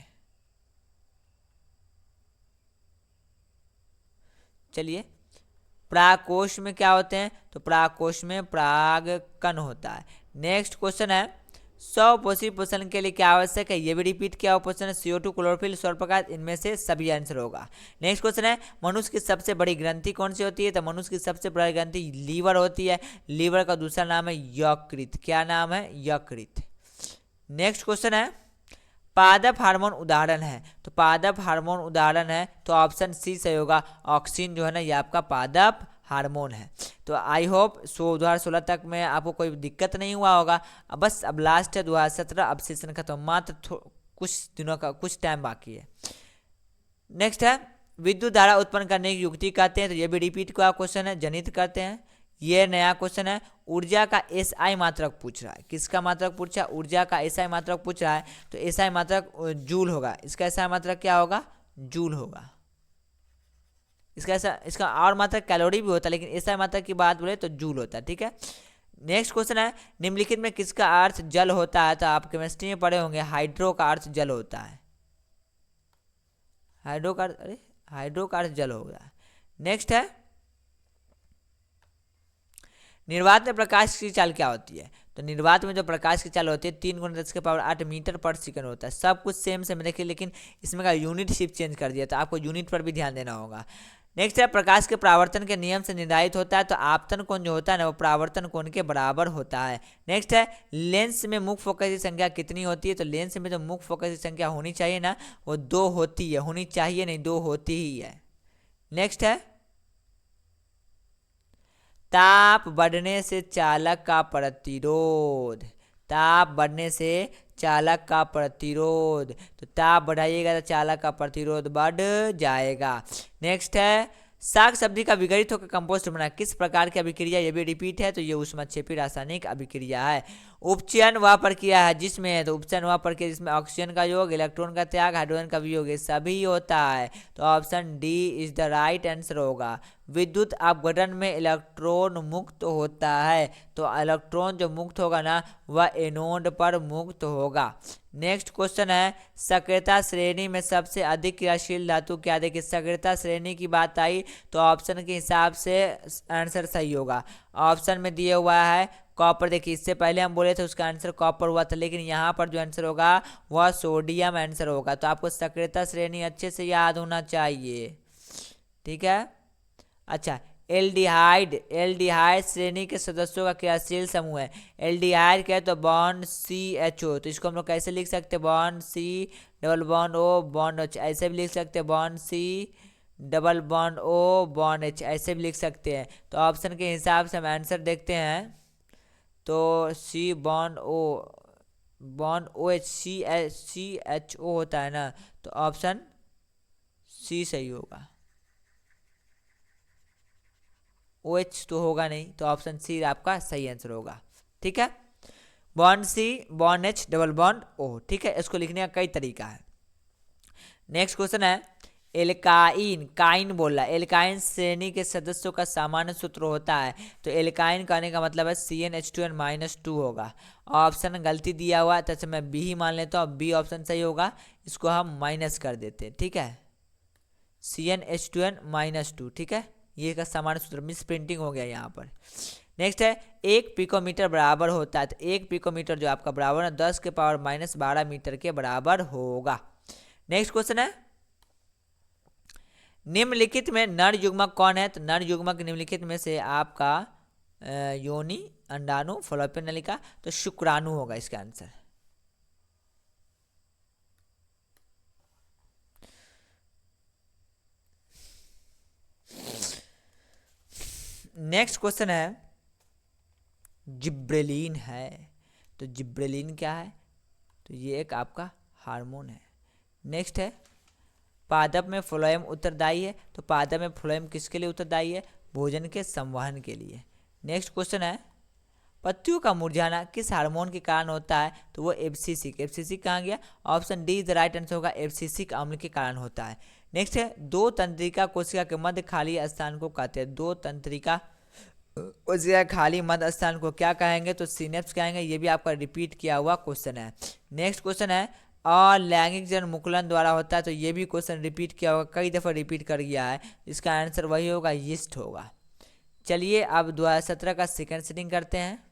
चलिए, परागकोश में क्या होते हैं, तो परागकोश में परागकण होता है। नेक्स्ट क्वेश्चन है स्वपोषी पोषण के लिए क्या आवश्यक है, ये भी रिपीट किया हुआ क्वेश्चन है। CO2, क्लोरोफिल, सौर प्रकाश, इनमें से सभी आंसर होगा। नेक्स्ट क्वेश्चन है मनुष्य की सबसे बड़ी ग्रंथि कौन सी होती है, तो मनुष्य की सबसे बड़ी ग्रंथि लीवर होती है। लीवर का दूसरा नाम है यकृत। क्या नाम है, यकृत। नेक्स्ट क्वेश्चन है पादप हार्मोन उदाहरण है, तो पादप हार्मोन उदाहरण है, तो ऑप्शन सी सही होगा। ऑक्सीजन जो है ना, ये आपका पादप हार्मोन है। तो आई होप 2016 तक में आपको कोई दिक्कत नहीं हुआ होगा। अब बस अब लास्ट है 2017, अब सेशन खत्म, मात्र कुछ दिनों का कुछ टाइम बाकी है। नेक्स्ट है विद्युत धारा उत्पन्न करने की युक्ति कहते हैं, तो ये भी रिपीट का क्वेश्चन है, जनित करते हैं। ये नया क्वेश्चन है ऊर्जा का SI मात्रक पूछ रहा है। किसका मात्रक पूछ रहा है, ऊर्जा का SI मात्रक पूछ रहा है, तो SI मात्रक जूल होगा। इसका SI मात्रक क्या होगा, जूल होगा। इसका और मात्रक कैलोरी भी होता है, लेकिन SI मात्रक की बात बोले तो जूल होता है। ठीक है। नेक्स्ट क्वेश्चन है निम्नलिखित में किसका अर्थ जल होता है, तो आप केमिस्ट्री में पढ़े होंगे हाइड्रो का अर्थ जल होता है। हाइड्रो का अर्थ जल होगा। नेक्स्ट है निर्वात में प्रकाश की चाल क्या होती है, तो निर्वात में जो प्रकाश की चाल होती है 3×10⁸ मीटर पर सेकंड होता है। सब कुछ सेम देखिए, लेकिन इसमें का यूनिट शिफ्ट चेंज कर दिया, तो आपको यूनिट पर भी ध्यान देना होगा। नेक्स्ट है प्रकाश के परावर्तन के नियम से निर्धारित होता है, तो आपतन कोण जो होता है ना, वो परावर्तन कोण के बराबर होता है। नेक्स्ट है लेंस में मुख्य फोकस की संख्या कितनी होती है, तो लेंस में जो मुख्य फोकस की संख्या होनी चाहिए ना, वो 2 होती है। होनी चाहिए नहीं, 2 होती ही है। नेक्स्ट है ताप बढ़ने से चालक का प्रतिरोध। ताप बढ़ने से चालक का प्रतिरोध, तो ताप बढ़ाइएगा तो चालक का प्रतिरोध बढ़ जाएगा। नेक्स्ट है शाक सब्जी का विघटित होकर कंपोस्ट बना किस प्रकार की अभिक्रिया, ये भी रिपीट है, तो ये ऊष्मक्षेपी रासायनिक अभिक्रिया है। उपचयन वह प्रक्रिया है जिसमें, तो उपचयन वह प्रक्रिया जिसमें ऑक्सीजन का योग, इलेक्ट्रॉन का त्याग, हाइड्रोजन का वियोग, ये सभी होता है, तो option D is the right answer होगा। विद्युत अपघटन में इलेक्ट्रॉन मुक्त होता है, तो इलेक्ट्रॉन जो मुक्त होगा ना, वह एनोड पर मुक्त होगा। नेक्स्ट क्वेश्चन है सक्रियता श्रेणी में सबसे अधिक क्रियाशील धातु क्या, देखिए सक्रियता श्रेणी की बात आई तो ऑप्शन के हिसाब से आंसर सही होगा। ऑप्शन में दिया हुआ है कॉपर। देखिए इससे पहले हम बोले थे उसका आंसर कॉपर हुआ था, लेकिन यहाँ पर जो आंसर होगा वह सोडियम आंसर होगा। तो आपको सक्रियता श्रेणी अच्छे से याद होना चाहिए। ठीक है। अच्छा, एल्डिहाइड श्रेणी के सदस्यों का क्रियाशील समूह है। एल्डिहाइड क्या है, तो बॉन्ड CHO, तो इसको हम लोग कैसे लिख सकते हैं, bond C double bond O bond H, ऐसे भी लिख सकते हैं bond C double bond O bond H, ऐसे भी लिख सकते हैं। तो ऑप्शन के हिसाब से हम आंसर देखते हैं, तो C बॉन्ड OH CHO होता है ना, तो ऑप्शन C सही होगा। OH तो होगा नहीं, तो ऑप्शन सी आपका सही आंसर होगा। ठीक है। Bond C bond H double bond O। ठीक है, इसको लिखने का कई तरीका है। नेक्स्ट क्वेश्चन है काइन बोल रहा है। एल्काइन श्रेणी के सदस्यों का सामान्य सूत्र होता है, तो एल्काइन कहने का मतलब है CnH2n-2 होगा। ऑप्शन गलती दिया हुआ है, तो मैं बी ही मान लेता हूँ, बी ऑप्शन सही होगा। इसको हम माइनस कर देते हैं। ठीक है, CnH2n-2। ठीक है, ये का सामान्य सूत्र, मिस प्रिंटिंग हो गया यहाँ पर। नेक्स्ट है 1 पिकोमीटर बराबर होता है, तो 1 पिकोमीटर जो आपका बराबर है 10⁻⁻12 मीटर के बराबर होगा। नेक्स्ट क्वेश्चन है निम्नलिखित में नर युग्मक कौन है? तो नर युग्मक निम्नलिखित में से आपका योनि, अंडाणु, फॉलोपियन नलिका, तो शुक्राणु होगा इसका आंसर। नेक्स्ट क्वेश्चन है, जिब्रेलिन है, तो जिब्रेलिन क्या है? तो ये एक आपका हार्मोन है। नेक्स्ट है, पादप में फ्लोएम उत्तरदायी है, तो पादप में फ्लोएम किसके लिए उत्तरदायी है? भोजन के संवहन के लिए। नेक्स्ट क्वेश्चन है, पत्तियों का मुरझाना किस हार्मोन के कारण होता है? तो वो एब्सिसिक। एब्सिसिक कहाँ गया? Option D is the right answer होगा, एब्सिसिक अम्ल के कारण होता है। नेक्स्ट है, दो तंत्रिका कोशिका के मध्य खाली स्थान को कहते हैं। दो तंत्रिका कोशिका खाली मध्य स्थान को क्या कहेंगे? तो सिनेप्स कहेंगे। ये भी आपका रिपीट किया हुआ क्वेश्चन है। नेक्स्ट क्वेश्चन है, अलैंगिक जन मुकुलन द्वारा होता है, तो ये भी क्वेश्चन रिपीट किया होगा, कई दफ़ा रिपीट कर गया है। इसका आंसर वही होगा, यीस्ट होगा। चलिए अब 2017 का सेकंड सीटिंग करते हैं।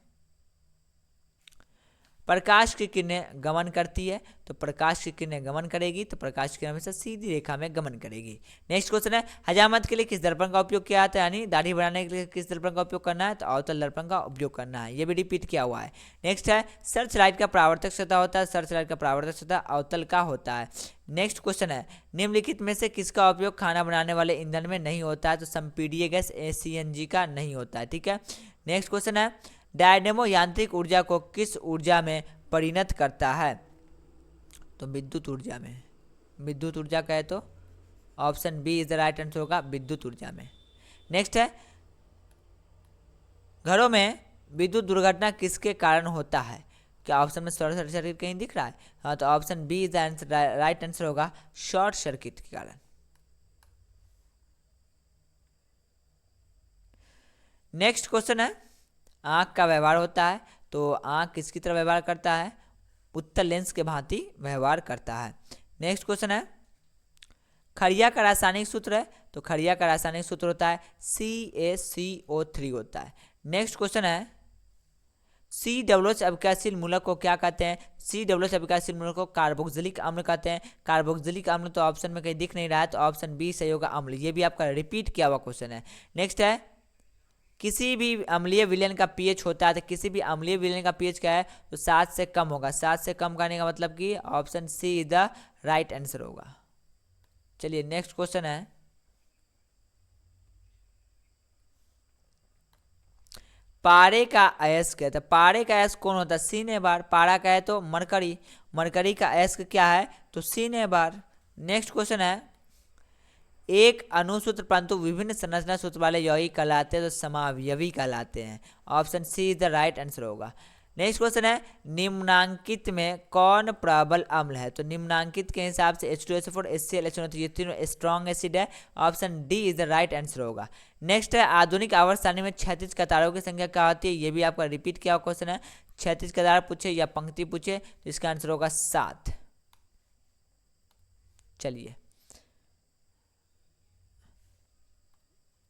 प्रकाश की किरणें गमन करती है, तो प्रकाश की किरणें गमन करेगी, तो प्रकाश की किरण हमेशा सीधी रेखा में गमन करेगी। नेक्स्ट क्वेश्चन है, हजामत के लिए किस दर्पण का उपयोग किया जाता है? यानी दाढ़ी बढ़ाने के लिए किस दर्पण का उपयोग करना है? तो अवतल दर्पण का उपयोग करना है। ये भी रिपीट किया हुआ है। नेक्स्ट है, सर्च लाइट का परावर्तक सतह होता है, सर्च लाइट का परावर्तक सतह अवतल का होता है। नेक्स्ट क्वेश्चन है, निम्नलिखित में से किसका उपयोग खाना बनाने वाले ईंधन में नहीं होता है? तो संपीडीय गैस CNG का नहीं होता है। ठीक है। नेक्स्ट क्वेश्चन है, डायनेमो यांत्रिक ऊर्जा को किस ऊर्जा में परिणत करता है? तो विद्युत ऊर्जा में। विद्युत ऊर्जा कहे तो option B is the right answer होगा, विद्युत ऊर्जा में। नेक्स्ट है, घरों में विद्युत दुर्घटना किसके कारण होता है? क्या ऑप्शन में शॉर्ट सर्किट कहीं दिख रहा है? हाँ, तो option B is the answer, right answer होगा, शॉर्ट सर्किट के कारण। नेक्स्ट क्वेश्चन है, आँख का व्यवहार होता है, तो आँख किसकी तरह व्यवहार करता है? उत्तल लेंस के भांति व्यवहार करता है। नेक्स्ट क्वेश्चन है, खड़िया का रासायनिक सूत्र है, तो खड़िया का रासायनिक सूत्र होता है CaCO3 होता है। नेक्स्ट क्वेश्चन है, COOH अभिक्रियाशील मूलक को क्या कहते हैं? COOH अभिक्रियाशील मूलक को कार्बोक्सिलिक अम्ल कहते हैं। कार्बोक्सिलिक अम्ल तो ऑप्शन में कहीं दिख नहीं रहा है, तो ऑप्शन बी सही होगा, अम्ल। ये भी आपका रिपीट किया हुआ क्वेश्चन है। नेक्स्ट है, किसी भी अम्लीय विलयन का पीएच होता है, तो किसी भी अम्लीय विलयन का पीएच क्या है? तो 7 से कम होगा। 7 से कम करने का मतलब कि option C is the right answer होगा। चलिए नेक्स्ट क्वेश्चन है, पारे का अयस्क है, तो पारे का अयस्क कौन होता है? सीने बार। पारा का है तो मरकरी। मरकरी का अयस्क क्या है? तो सीने बार। नेक्स्ट क्वेश्चन है, एक अणुसूत्र परंतु विभिन्न संरचना सूत्र वाले यौगिक कहलाते हैं, तो समावयवी कहलाते हैं। Option C is the right answer होगा। नेक्स्ट क्वेश्चन है, निम्नांकित में कौन प्रबल अम्ल है? तो निम्नांकित के हिसाब से H2SO4, HCl, HNO3 ये तीनों स्ट्रॉन्ग एसिड है। Option D is the right answer होगा। नेक्स्ट है, आधुनिक आवर्त सारणी में क्षैतिज कतारों की संख्या क्या होती है? ये भी आपका रिपीट किया हुआ क्वेश्चन है। क्षैतिज कतार पूछे या पंक्ति पूछे तो इसका आंसर होगा 7। चलिए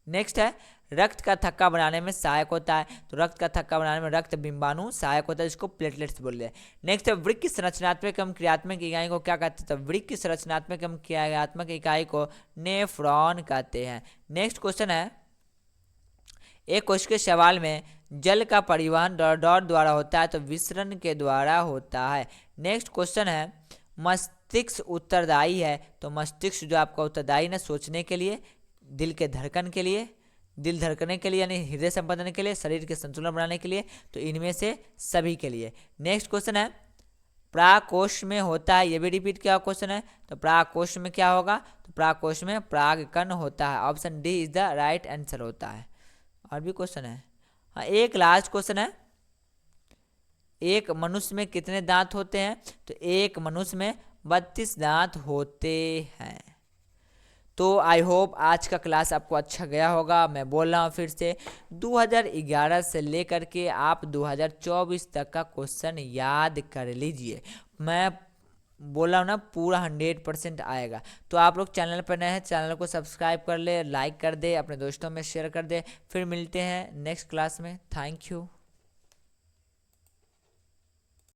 नेक्स्ट है, रक्त का थक्का बनाने में सहायक होता है, तो रक्त का थक्का बनाने में रक्त बिंबाणु सहायक होता है, जिसको प्लेटलेट्स बोलते हैं। नेक्स्ट है, वृक्क की संरचनात्मक एवं क्रियात्मक इकाई को क्या कहते हैं? तो वृक्क की संरचनात्मक एवं क्रियात्मक इकाई को नेफ्रॉन कहते हैं। नेक्स्ट क्वेश्चन है, एक कोशिका के सवाल में जल का परिवहन डॉट द्वारा होता है, तो विसरण के द्वारा होता है। नेक्स्ट क्वेश्चन है, मस्तिष्क उत्तरदायी है, तो मस्तिष्क जो आपका उत्तरदायी ना सोचने के लिए, दिल के धड़कन के लिए, दिल धड़कने के लिए यानी हृदय संपादन के लिए, शरीर के संतुलन बनाने के लिए, तो इनमें से सभी के लिए। नेक्स्ट क्वेश्चन है, प्राकोष में होता है, ये भी रिपीट किया क्वेश्चन है, तो प्राकोष में क्या होगा? तो प्राकोष में परागकण होता है। Option D is the right answer होता है। और भी क्वेश्चन है, हाँ एक लास्ट क्वेश्चन है, एक मनुष्य में कितने दांत होते हैं? तो एक मनुष्य में 32 दांत होते हैं। तो आई होप आज का क्लास आपको अच्छा गया होगा। मैं बोल रहा हूँ फिर से, 2011 से लेकर के आप 2024 तक का क्वेश्चन याद कर लीजिए। मैं बोल रहा हूँ ना, पूरा 100% आएगा। तो आप लोग चैनल पर नए हैं, चैनल को सब्सक्राइब कर ले, लाइक कर दे, अपने दोस्तों में शेयर कर दे। फिर मिलते हैं नेक्स्ट क्लास में। Thank you.